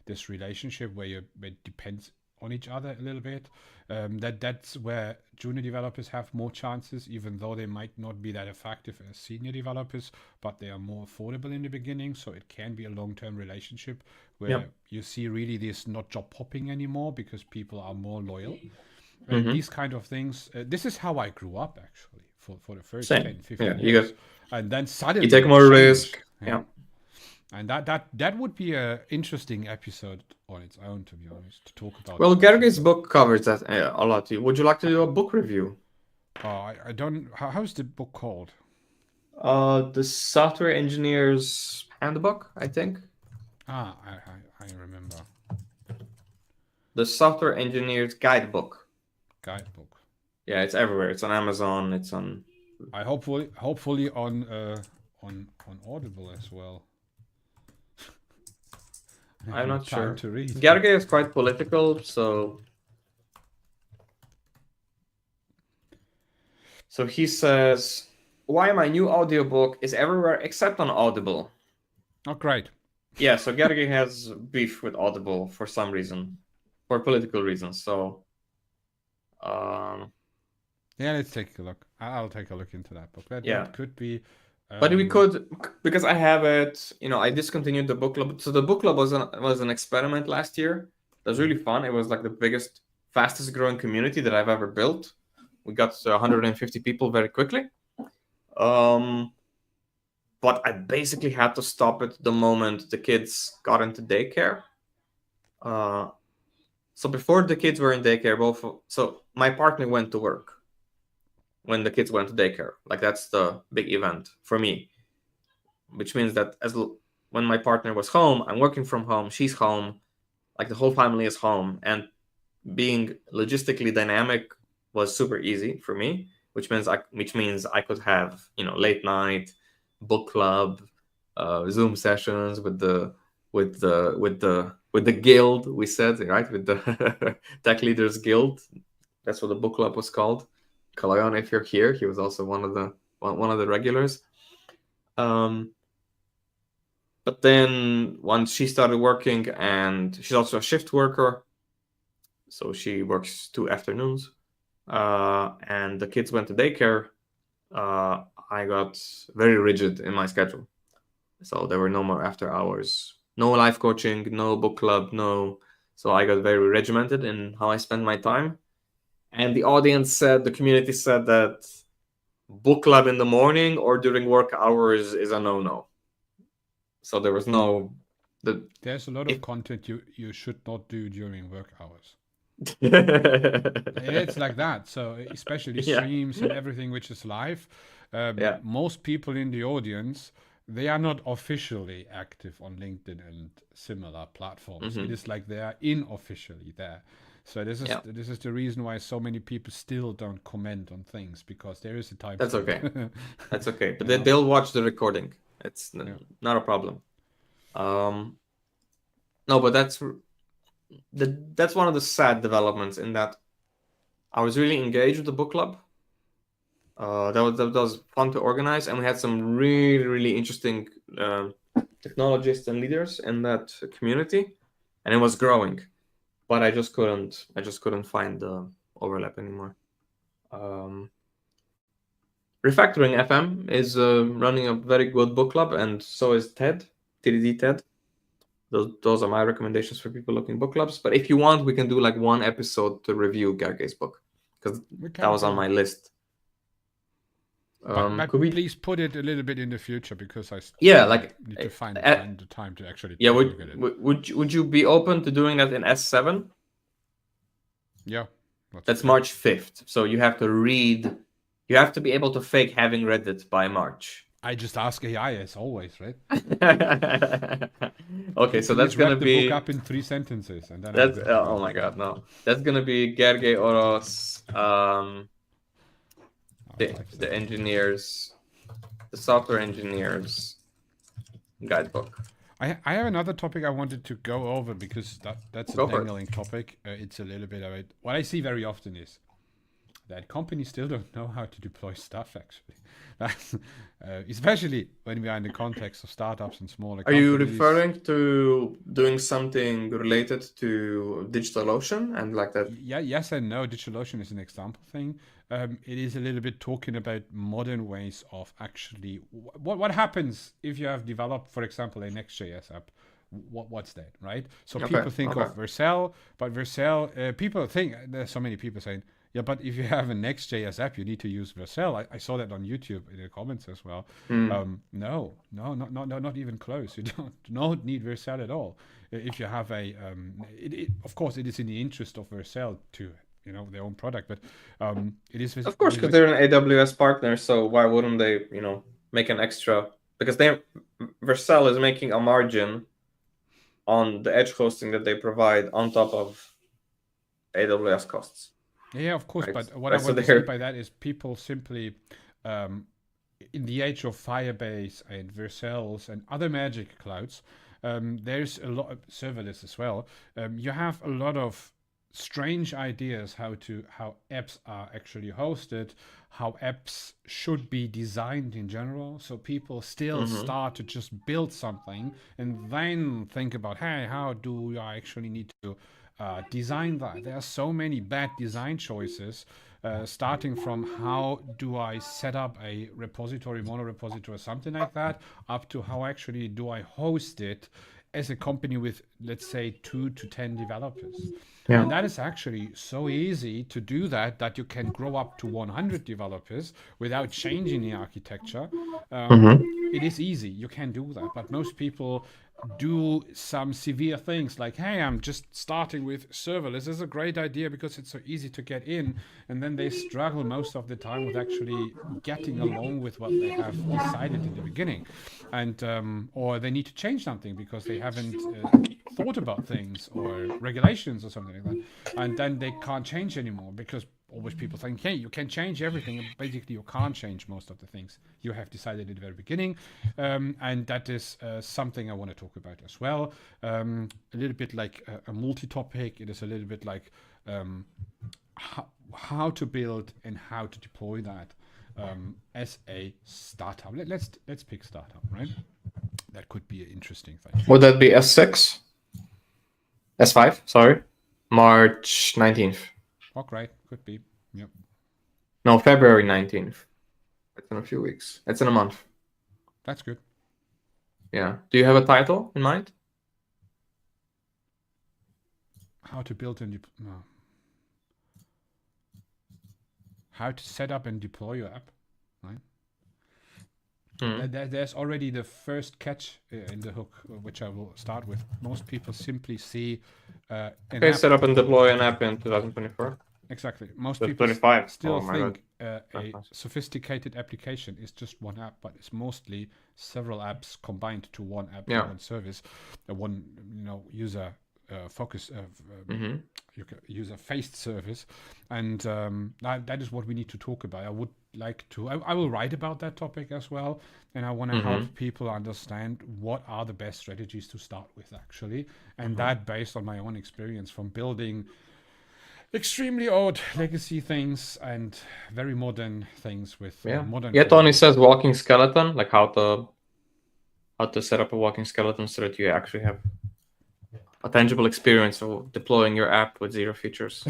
this relationship where it depends on each other a little bit. That's where junior developers have more chances, even though they might not be that effective as senior developers, but they are more affordable in the beginning. So it can be a long-term relationship where you see really this not job hopping anymore because people are more loyal. These kind of things. This is how I grew up, actually, for the first 10, 15 years. And then suddenly you take more risk. And that would be an interesting episode on its own, to be honest, to talk about. Well, Gergi's book covers that a lot. Would you like to do a book review? I don't. How's the book called? The Software Engineer's Handbook, I think. I remember. The Software Engineer's Guidebook. Yeah, it's everywhere. It's on Amazon. It's on. Hopefully on Audible as well. I'm not sure. To read. Gergi is quite political, so he says, "Why my new audiobook is everywhere except on Audible." Oh, great. Yeah, so Gergi has beef with Audible for some reason, for political reasons. So, let's take a look. I'll take a look into that book. That could be. But we could, because I have it. I discontinued the book club. So the book club was an experiment last year. It was really fun. It was like the biggest, fastest growing community that I've ever built. We got to 150 people very quickly. But I basically had to stop it the moment the kids got into daycare. So before the kids were in daycare, so my partner went to work when the kids went to daycare. Like, that's the big event for me, which means that when my partner was home, I'm working from home, she's home, like the whole family is home, and being logistically dynamic was super easy for me, which means I could have late night book club, Zoom sessions with the guild, we said, right, with the Tech Leaders Guild. That's what the book club was called. Kalayan, if you're here, he was also one of the regulars. But then once she started working, and she's also a shift worker, so she works 2 afternoons, and the kids went to daycare, I got very rigid in my schedule. So there were no more after hours, no life coaching, no book club, no. So I got very regimented in how I spend my time. And the audience said, the community said that book club in the morning or during work hours is a no-no. So there was no. There's a lot of content you should not do during work hours. Yeah. It's like that. So especially streams and everything which is live, most people in the audience, they are not officially active on LinkedIn and similar platforms. It is like they are unofficially there. So this is the reason why so many people still don't comment on things, because there is a time. That's okay. That's okay. But they'll watch the recording. It's not a problem. No, but that's one of the sad developments, in that I was really engaged with the book club. That was fun to organize, and we had some really, really interesting technologists and leaders in that community, and it was growing. But I just couldn't find the overlap anymore. Refactoring FM is running a very good book club, and so is TDD TED. Those are my recommendations for people looking book clubs. But if you want, we can do like one episode to review Gergely's book, because that was on my list. But could we please put it a little bit in the future, because I need to find the time to actually look at it. Would you be open to doing that in S7? Yeah. That's March 5th. So you have to read. You have to be able to fake having read it by March. I just ask AI as always, right? Okay, so that's gonna be the book up in 3 sentences, and then that's oh my god, no. That's gonna be Gergely Oro's the engineers, the software engineers guidebook. I have another topic I wanted to go over, because that's a dangling topic. It's a little bit of it. What I see very often is that companies still don't know how to deploy stuff, actually. Especially when we are in the context of startups and smaller companies. Are you referring to doing something related to DigitalOcean and like that? Yeah, yes and no. DigitalOcean is an example thing. It is a little bit talking about modern ways of actually what happens if you have developed, for example, a Next.js app. What's that, right? So people think of Vercel, but Vercel, people think, there's so many people saying, yeah, but if you have a Next.js app, you need to use Vercel. I saw that on YouTube in the comments as well. No, not even close. You don't need Vercel at all. If you have a, of course, it is in the interest of Vercel to, their own product, but it is. Of course, because they're an AWS partner, so why wouldn't they, make an extra? Because Vercel is making a margin on the edge hosting that they provide on top of AWS costs. Yeah, of course. Right. But what I want to say by that is people simply, in the age of Firebase and Vercels and other magic clouds, there's a lot of serverless as well. You have a lot of strange ideas how apps are actually hosted, how apps should be designed in general. So people still start to just build something and then think about, hey, how do I actually need to design that? There are so many bad design choices, starting from how do I set up a repository, mono-repository or something like that, up to how actually do I host it as a company with, let's say, 2 to 10 developers. Yeah. And that is actually so easy to do that you can grow up to 100 developers without changing the architecture. It is easy. You can do that. But most people do some severe things like, hey, I'm just starting with serverless. This is a great idea because it's so easy to get in. And then they struggle most of the time with actually getting along with what they have decided in the beginning. And or they need to change something because they haven't thought about things or regulations or something like that. And then they can't change anymore because always people think, hey, you can change everything. And basically, you can't change most of the things you have decided at the very beginning. And that is something I want to talk about as well. A little bit like a multi-topic. It is a little bit like how to build and how to deploy that as a startup. Let's pick startup, right? That could be an interesting thing. Would that be S6? S5, sorry. March 19th. Oh, great. Could be. Yep. No, February 19th. It's in a few weeks. It's in a month. That's good. Yeah. Do you have a title in mind? How to build and how to set up and deploy your app, right? There's already the first catch in the hook, which I will start with. Most people simply see an app. Set up and deploy an app in 2024. Exactly. Most So people 25. still Oh my think God. a sophisticated application is just one app, but it's mostly several apps combined to one app, Yeah. one service, one user focus user-faced service, and that is what we need to talk about. I would like to. I will write about that topic as well, and I want to help people understand what are the best strategies to start with, actually, and that based on my own experience from building extremely old legacy things and very modern things with modern. Yeah, Tony says walking skeleton, like how to set up a walking skeleton so that you actually have a tangible experience of deploying your app with 0 features.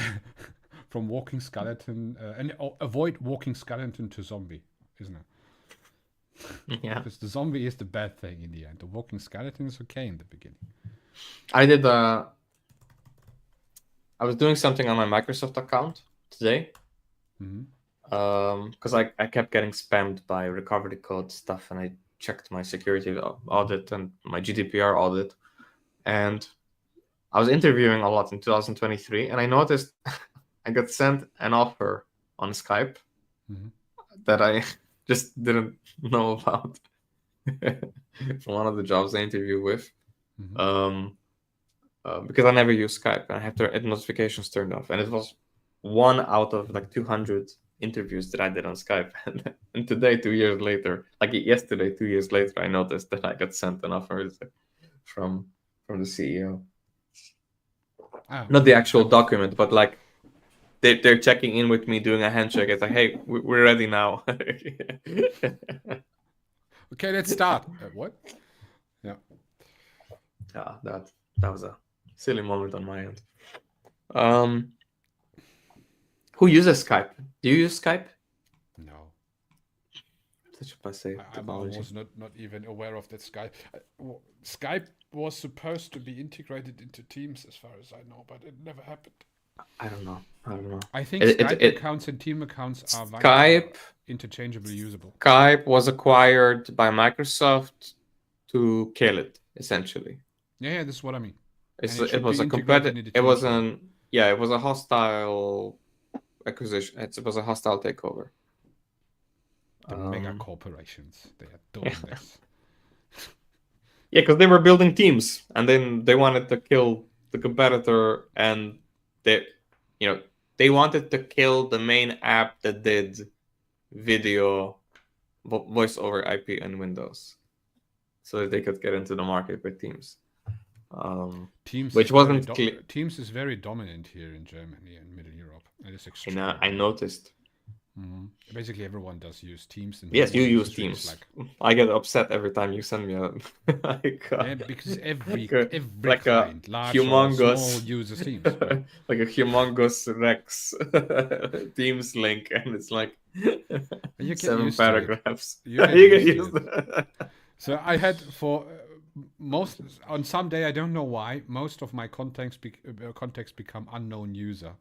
From walking skeleton and avoid walking skeleton to zombie, isn't it? Yeah. Because the zombie is the bad thing in the end. The walking skeleton is okay in the beginning. I was doing something on my Microsoft account today. Because I kept getting spammed by recovery code stuff, and I checked my security audit and my GDPR audit, and I was interviewing a lot in 2023, and I noticed I got sent an offer on Skype that I just didn't know about from one of the jobs I interviewed with, because I never use Skype, and I have the notifications turned off, and it was one out of like 200 interviews that I did on Skype, and today, 2 years later, like yesterday, 2 years later, I noticed that I got sent an offer from the CEO. Not the actual document, but like they're checking in with me, doing a handshake. It's like, hey, we're ready now. Okay, let's start. What? Yeah. Yeah, that was a silly moment on my end. Who uses Skype? Do you use Skype? No. Such a passe technology. I was not even aware of that. Skype was supposed to be integrated into Teams, as far as I know, but it never happened. I don't know. I think Skype accounts and Team accounts are interchangeably usable. Skype was acquired by Microsoft to kill it, essentially. Yeah, this is what I mean. It was a competitive. It was a hostile acquisition. It was a hostile takeover. The mega corporations, they are doing this. Yeah, because they were building Teams, and then they wanted to kill the competitor, and they wanted to kill the main app that did video, voice over IP and Windows, so that they could get into the market with Teams. Teams, which wasn't clear. Teams is very dominant here in Germany and Middle Europe. It is extremely. I noticed. Basically, everyone does use Teams. Yes, you use Teams. I get upset every time you send me a because every like client, large or small, uses Teams. Like a humongous Rex Teams link, and it's like 7 paragraphs. You get used to it. So I had for on some day, I don't know why, most of my contacts become unknown user,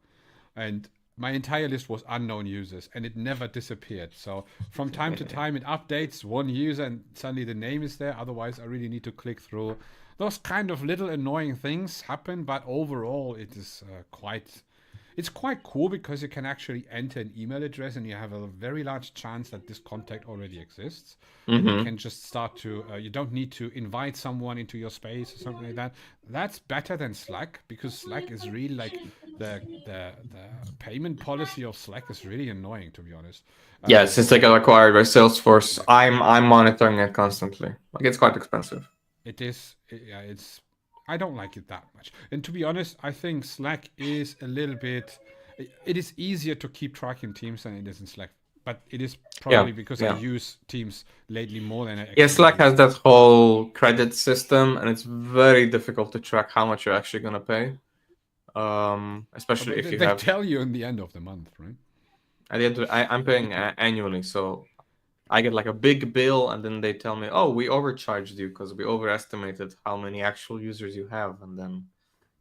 and my entire list was unknown users, and it never disappeared. So from time to time, it updates one user, and suddenly the name is there. Otherwise, I really need to click through. Those kind of little annoying things happen, but overall, it is it's quite cool because you can actually enter an email address, and you have a very large chance that this contact already exists. And you can just start to, you don't need to invite someone into your space or something like that. That's better than Slack, because Slack is really like the payment policy of Slack is really annoying, to be honest. Yeah, since they got acquired by Salesforce, Yeah. I'm monitoring it constantly. Like it's quite expensive. It is, yeah, it's. I don't like it that much. And to be honest, I think Slack is a little bit. It is easier to keep tracking Teams than it is in Slack. But it is probably Yeah, because I yeah. use Teams lately more than I Yeah, actually Slack use. has that whole credit system, and it's very difficult to track how much you're actually gonna pay. Especially But if you they have tell you in the end of the month, right? at the end I'm paying annually, so I get like a big bill, and then they tell me, "Oh, we overcharged you because we overestimated how many actual users you have," and then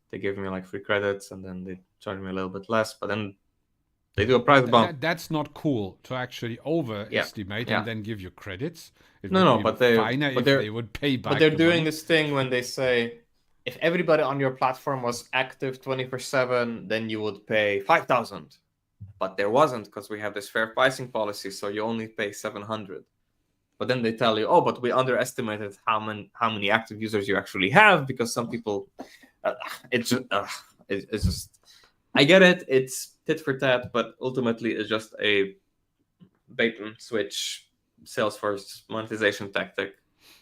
they give me like free credits, and then they charge me a little bit less, but then they do a price bump. That's not cool to actually Yeah, overestimate and yeah. then give you credits. It No, would no, be finer but if they would pay they're back the doing money. this thing when they say if everybody on your platform was active 24/7, then you would pay 5,000. But there wasn't because we have this fair pricing policy, so you only pay 700. But then they tell you, oh, but we underestimated how many active users you actually have because some people, it's just, I get it, it's tit for tat, but ultimately it's just a bait and switch Salesforce monetization tactic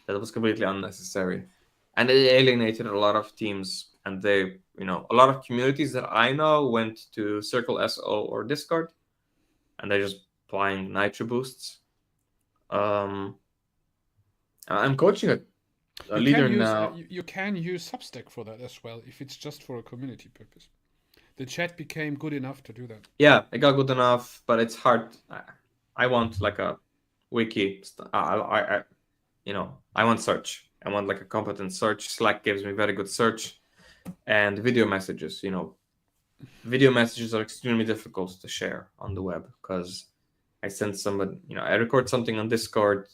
that was completely unnecessary, and it alienated a lot of teams. And they, a lot of communities that I know went to Circle SO or Discord, and they're just buying Nitro boosts. I'm coaching a leader now. You can use Substack for that as well if it's just for a community purpose. The chat became good enough to do that. Yeah, it got good enough, but it's hard. I want like a wiki. I want search. I want like a competent search. Slack gives me very good search, and video messages. Video messages are extremely difficult to share on the web because I send somebody. I record something on Discord.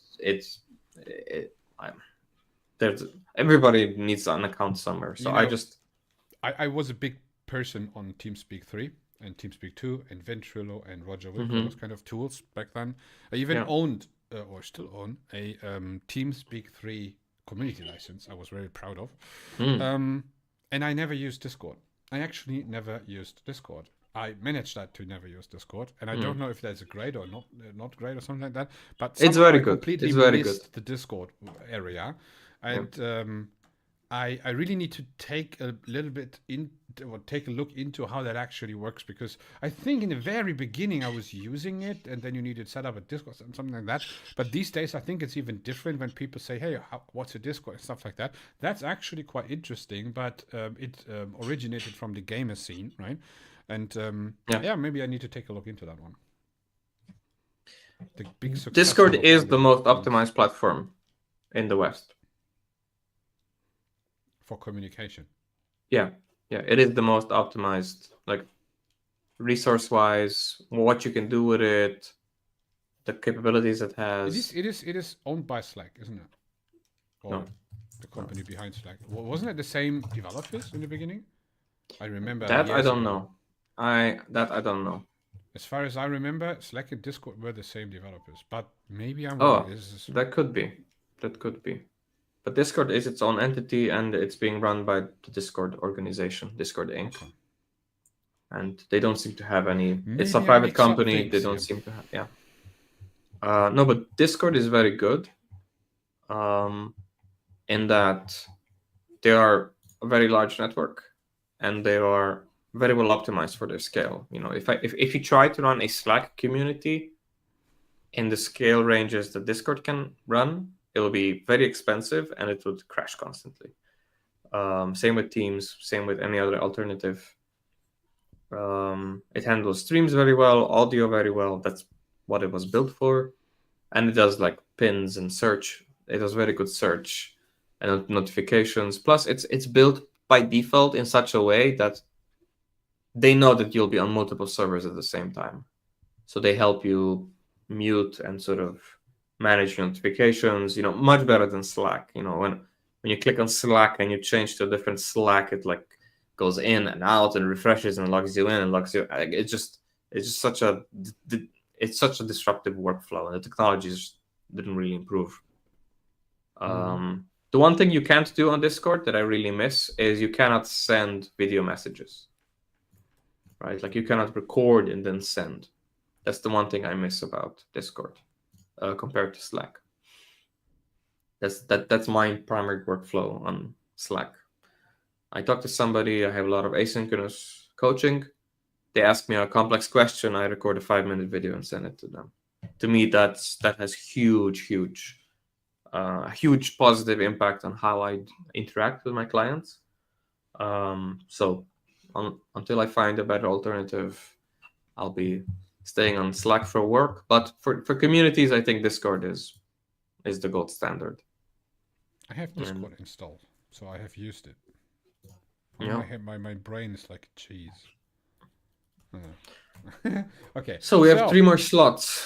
Everybody needs an account somewhere. So I was a big person on TeamSpeak 3 and TeamSpeak 2 and Ventrilo and Roger Wick, those kind of tools back then. I even owned or still own a TeamSpeak 3 community license. I was very proud of. And I never used Discord. I actually never used Discord. I managed that to never use Discord, and I don't know if there's a grade or not grade or something like that. But it's very good. Completely it's very missed good. the Discord area, and I really need to take a little bit or take a look into how that actually works, because I think in the very beginning I was using it, and then you needed to set up a Discord or something like that. But these days I think it's even different when people say, "Hey, what's a Discord?" and stuff like that. That's actually quite interesting, but it originated from the gamer scene, right? And maybe I need to take a look into that one. The big success Discord is the most optimized platform in the West for communication. Yeah, it is the most optimized, like resource-wise, what you can do with it, the capabilities it has. It is owned by Slack, isn't it? Or no, the company behind Slack. Wasn't it the same developers in the beginning? I remember that. I don't ago. know. I don't know. As far as I remember, Slack and Discord were the same developers, but maybe I'm wrong. wrong. That could be. But Discord is its own entity, and it's being run by the Discord organization, Discord Inc. Okay. And they don't seem to have any. Maybe it's a private company. They don't seem to have. Yeah. No, but Discord is very good. In that they are a very large network, and they are very well optimized for their scale. If you try to run a Slack community in the scale ranges that Discord can run, it will be very expensive and it would crash constantly. Same with Teams, same with any other alternative. It handles streams very well, audio very well. That's what it was built for. And it does like pins and search. It does very good search and notifications. Plus, it's built by default in such a way that they know that you'll be on multiple servers at the same time. So they help you mute and sort of manage notifications, much better than Slack. When you click on Slack and you change to a different Slack, it like goes in and out and refreshes and logs you in and logs you. It's just such a disruptive workflow, and the technology just didn't really improve. The one thing you can't do on Discord that I really miss is you cannot send video messages. right? Like you cannot record and then send. That's the one thing I miss about Discord compared to Slack. That's my primary workflow on Slack. I talk to somebody, I have a lot of asynchronous coaching. They ask me a complex question, I record a 5-minute video and send it to them. To me, that has huge positive impact on how I interact with my clients. So until I find a better alternative, I'll be staying on Slack for work. But for communities, I think Discord is the gold standard. I have Discord installed, so I have used it. Yeah. My brain is like cheese. Okay. So we have 3 more slots.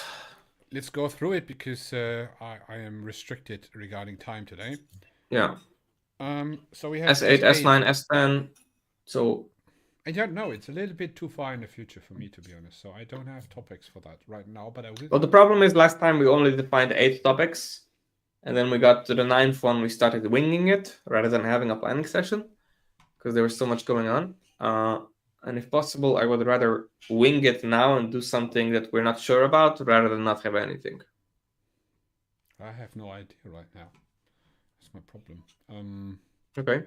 Let's go through it because I am restricted regarding time today. Yeah. So we have S8, S9, S10. So I don't know. It's a little bit too far in the future for me, to be honest. So I don't have topics for that right now. But I will. Well, the problem is last time we only defined 8 topics, and then we got to the 9th one. We started winging it rather than having a planning session because there was so much going on. And if possible, I would rather wing it now and do something that we're not sure about rather than not have anything. I have no idea right now. That's my problem. Okay.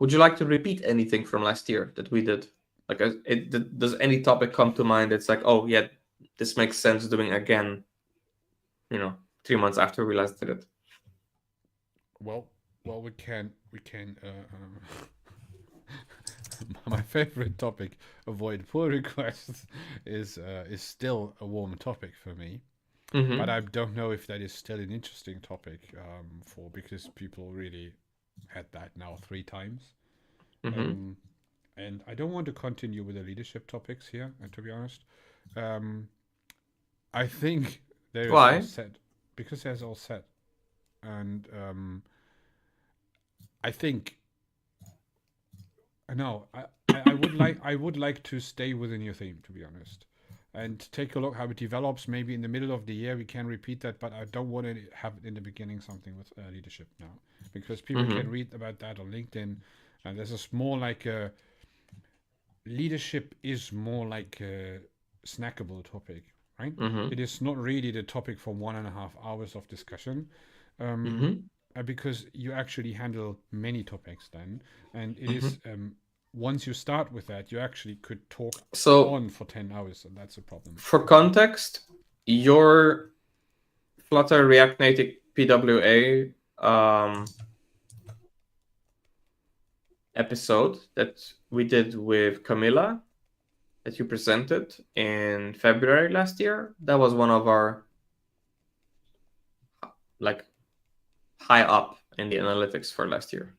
Would you like to repeat anything from last year that we did? Like, does any topic come to mind that's like, oh, yeah, this makes sense doing again, 3 months after we last did it? Well, we can. My favorite topic, avoid pull requests, is still a warm topic for me. Mm-hmm. But I don't know if that is still an interesting topic because people really had that now 3 times. Mm-hmm. And I don't want to continue with the leadership topics here, to be honest. I think there is Why? all set because there's all set, and I think no, I would like to stay within your theme, to be honest, and take a look how it develops. Maybe in the middle of the year we can repeat that, but I don't want to have in the beginning something with leadership now, because people can read about that on LinkedIn, and there's a more like a leadership is more like a snackable topic, right? It is not really the topic for 1.5 hours of discussion. Because you actually handle many topics then, and it is once you start with that, you actually could talk on for 10 hours, and that's a problem. For context, your Flutter React Native PWA episode that we did with Camilla that you presented in February last year, that was one of our high up in the analytics for last year.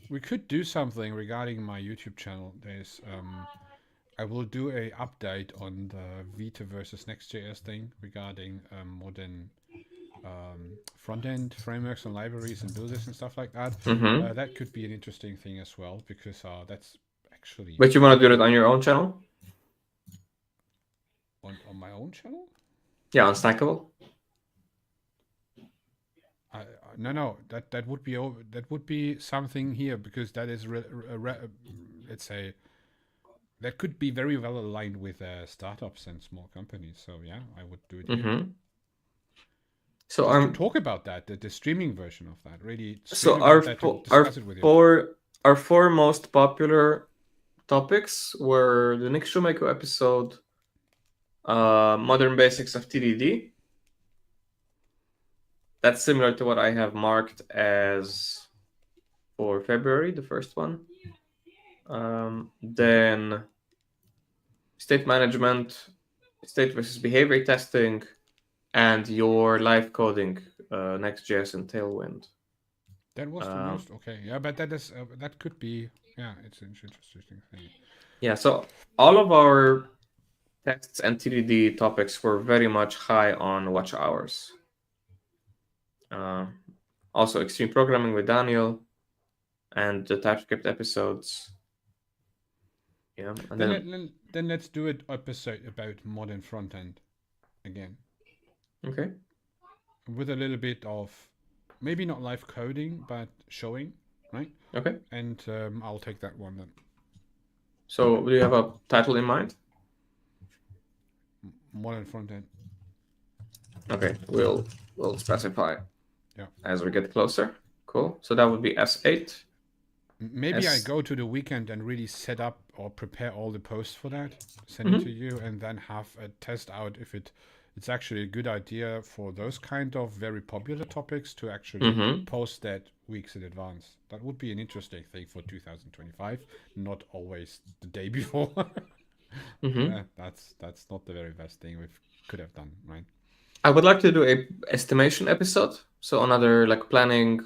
We could do something regarding my YouTube channel. There's I will do a update on the Vita versus Next.js thing regarding modern front-end frameworks and libraries and builders and stuff like that. That could be an interesting thing as well, because that's actually... But you want to do it on your own channel? On my own channel? Yeah, on Snackable. No, that would be something here, because that is let's say that could be very well aligned with startups and small companies. So yeah, I would do it here. So to talk about that, the streaming version of that, really. So our 4 most popular topics were the Nick Shoemaker episode, Modern Basics of TDD. That's similar to what I have marked as for February, the first one. Then state management, state versus behavior testing, and your live coding, Next.js and Tailwind. That was the most okay. Yeah, but that could be it's an interesting thing. Yeah, so all of our tests and TDD topics were very much high on watch hours. Also, extreme programming with Daniel, and the TypeScript episodes. Yeah, and then let's do an episode about modern front end again. Okay. With a little bit of maybe not live coding, but showing, right? Okay. And I'll take that one then. So do you have a title in mind? Modern front end. Okay, we'll specify Yeah. as we get closer. Cool. So that would be S8. Maybe I go to the weekend and really set up or prepare all the posts for that, send it to you, and then have a test out if it's actually a good idea for those kind of very popular topics to actually post that weeks in advance. That would be an interesting thing for 2025, not always the day before. That's not the very best thing we could have done, right? I would like to do a estimation episode. So another like planning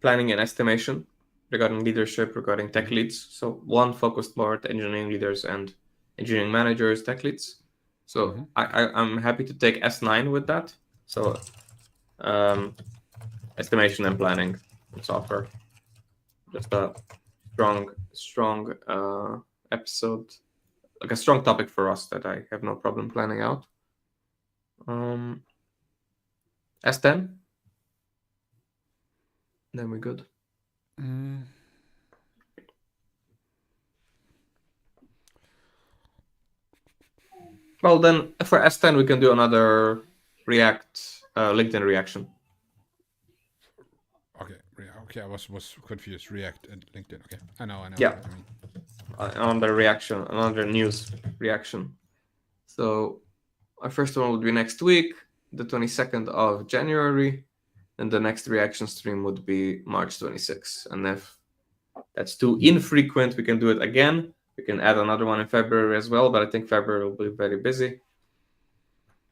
and estimation regarding leadership, regarding tech leads. So one focused more at engineering leaders and engineering managers, tech leads. So I'm happy to take S9 with that. So estimation and planning software. Just a strong episode, like a strong topic for us that I have no problem planning out. S10. Then we're good. Well, then for S10 we can do another React LinkedIn reaction. Okay. I was confused. React and LinkedIn. Okay, I know. Yeah. What I mean. Another reaction, another news reaction. So our first one would be next week, the 22nd of January, and the next reaction stream would be March 26th. And if that's too infrequent, we can do it again. We can add another one in February as well, but I think February will be very busy.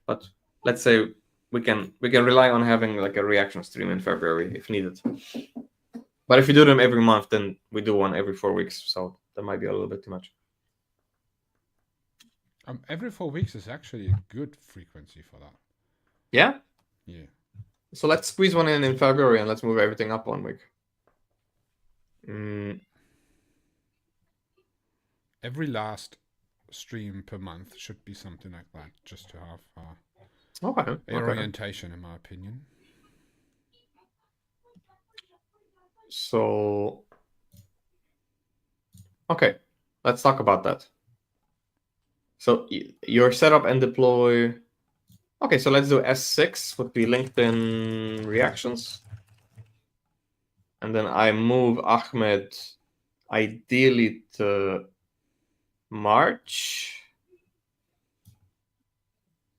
But let's say we can rely on having like a reaction stream in February if needed. But if you do them every month, then we do one every 4 weeks. So that might be a little bit too much. Every 4 weeks is actually a good frequency for that. Yeah? Yeah. So let's squeeze one in February and let's move everything up 1 week. Every last stream per month should be something like that, just to have Okay. orientation, in my opinion. So, okay, let's talk about that. So your setup and deploy. Okay, so let's do S6 would be LinkedIn reactions. And then I move Ahmed ideally to March.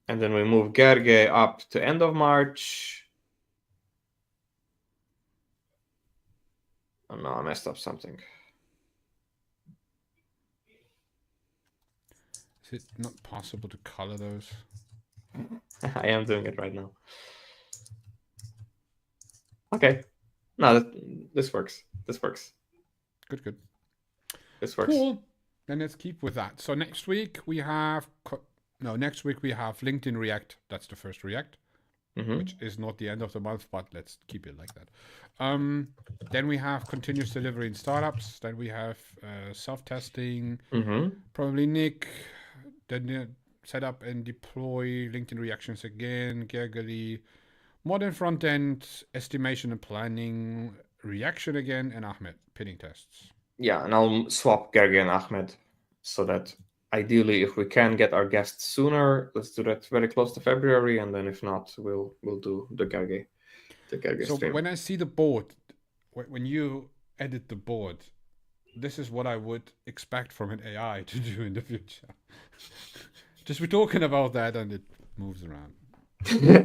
And then we move Gerge up to end of March. Oh no, I messed up something. Is it not possible to color those? I am doing it right now. Okay. No, this works. This works. Good. This works. Cool. Then let's keep with that. So next week we have LinkedIn React. That's the first React, which is not the end of the month, but let's keep it like that. Then we have continuous delivery in startups. Then we have self-testing. Probably Nick. Then set up and deploy LinkedIn reactions again. Gergely. Modern front end, estimation and planning, reaction again, and Ahmed, pinning tests. Yeah, and I'll swap Gerge and Ahmed so that ideally, if we can get our guests sooner, let's do that very close to February, and then if not, we'll do the Gerge so stream. When I see the board, when you edit the board, this is what I would expect from an AI to do in the future. Just we're talking about that, and it moves around.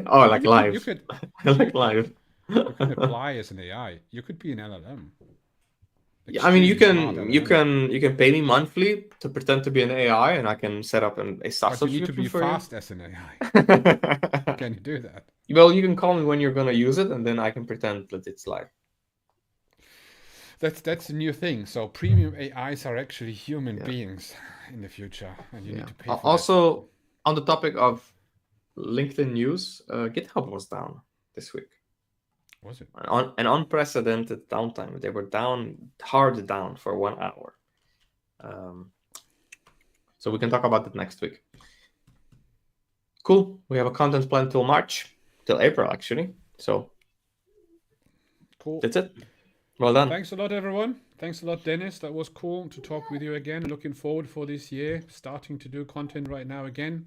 Oh, like live. You could like live. You can apply as an AI. You could be an LLM. Yeah, I mean, you can pay me monthly to pretend to be an AI, and I can set up a SaaS But you need to subscription be for fast as an AI. Can you do that? Well, you can call me when you're gonna use it, and then I can pretend that it's live. That's a new thing. So premium AIs are actually human beings in the future, and you need to pay for also, that. On the topic of LinkedIn news, GitHub was down this week. Was it? An unprecedented downtime. They were hard down for 1 hour. So we can talk about that next week. Cool. We have a content plan till April, actually. So Cool. That's it. Well done. Thanks a lot, everyone. Thanks a lot, Dennis. That was cool to talk with you again. Looking forward for this year. Starting to do content right now again.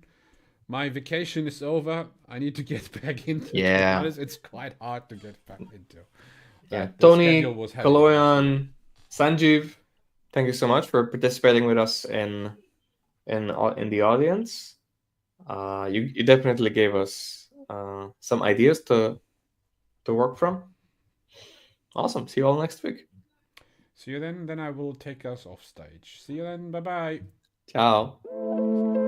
My vacation is over. I need to get back into it. To be Yeah. honest, it's quite hard to get back into. Yeah. The Tony, schedule was heavy this Kaloyan, Sanjeev, thank you so much for participating with us in the audience. You definitely gave us some ideas to work from. Awesome. See you all next week. See you then. Then I will take us off stage. See you then. Bye bye. Ciao.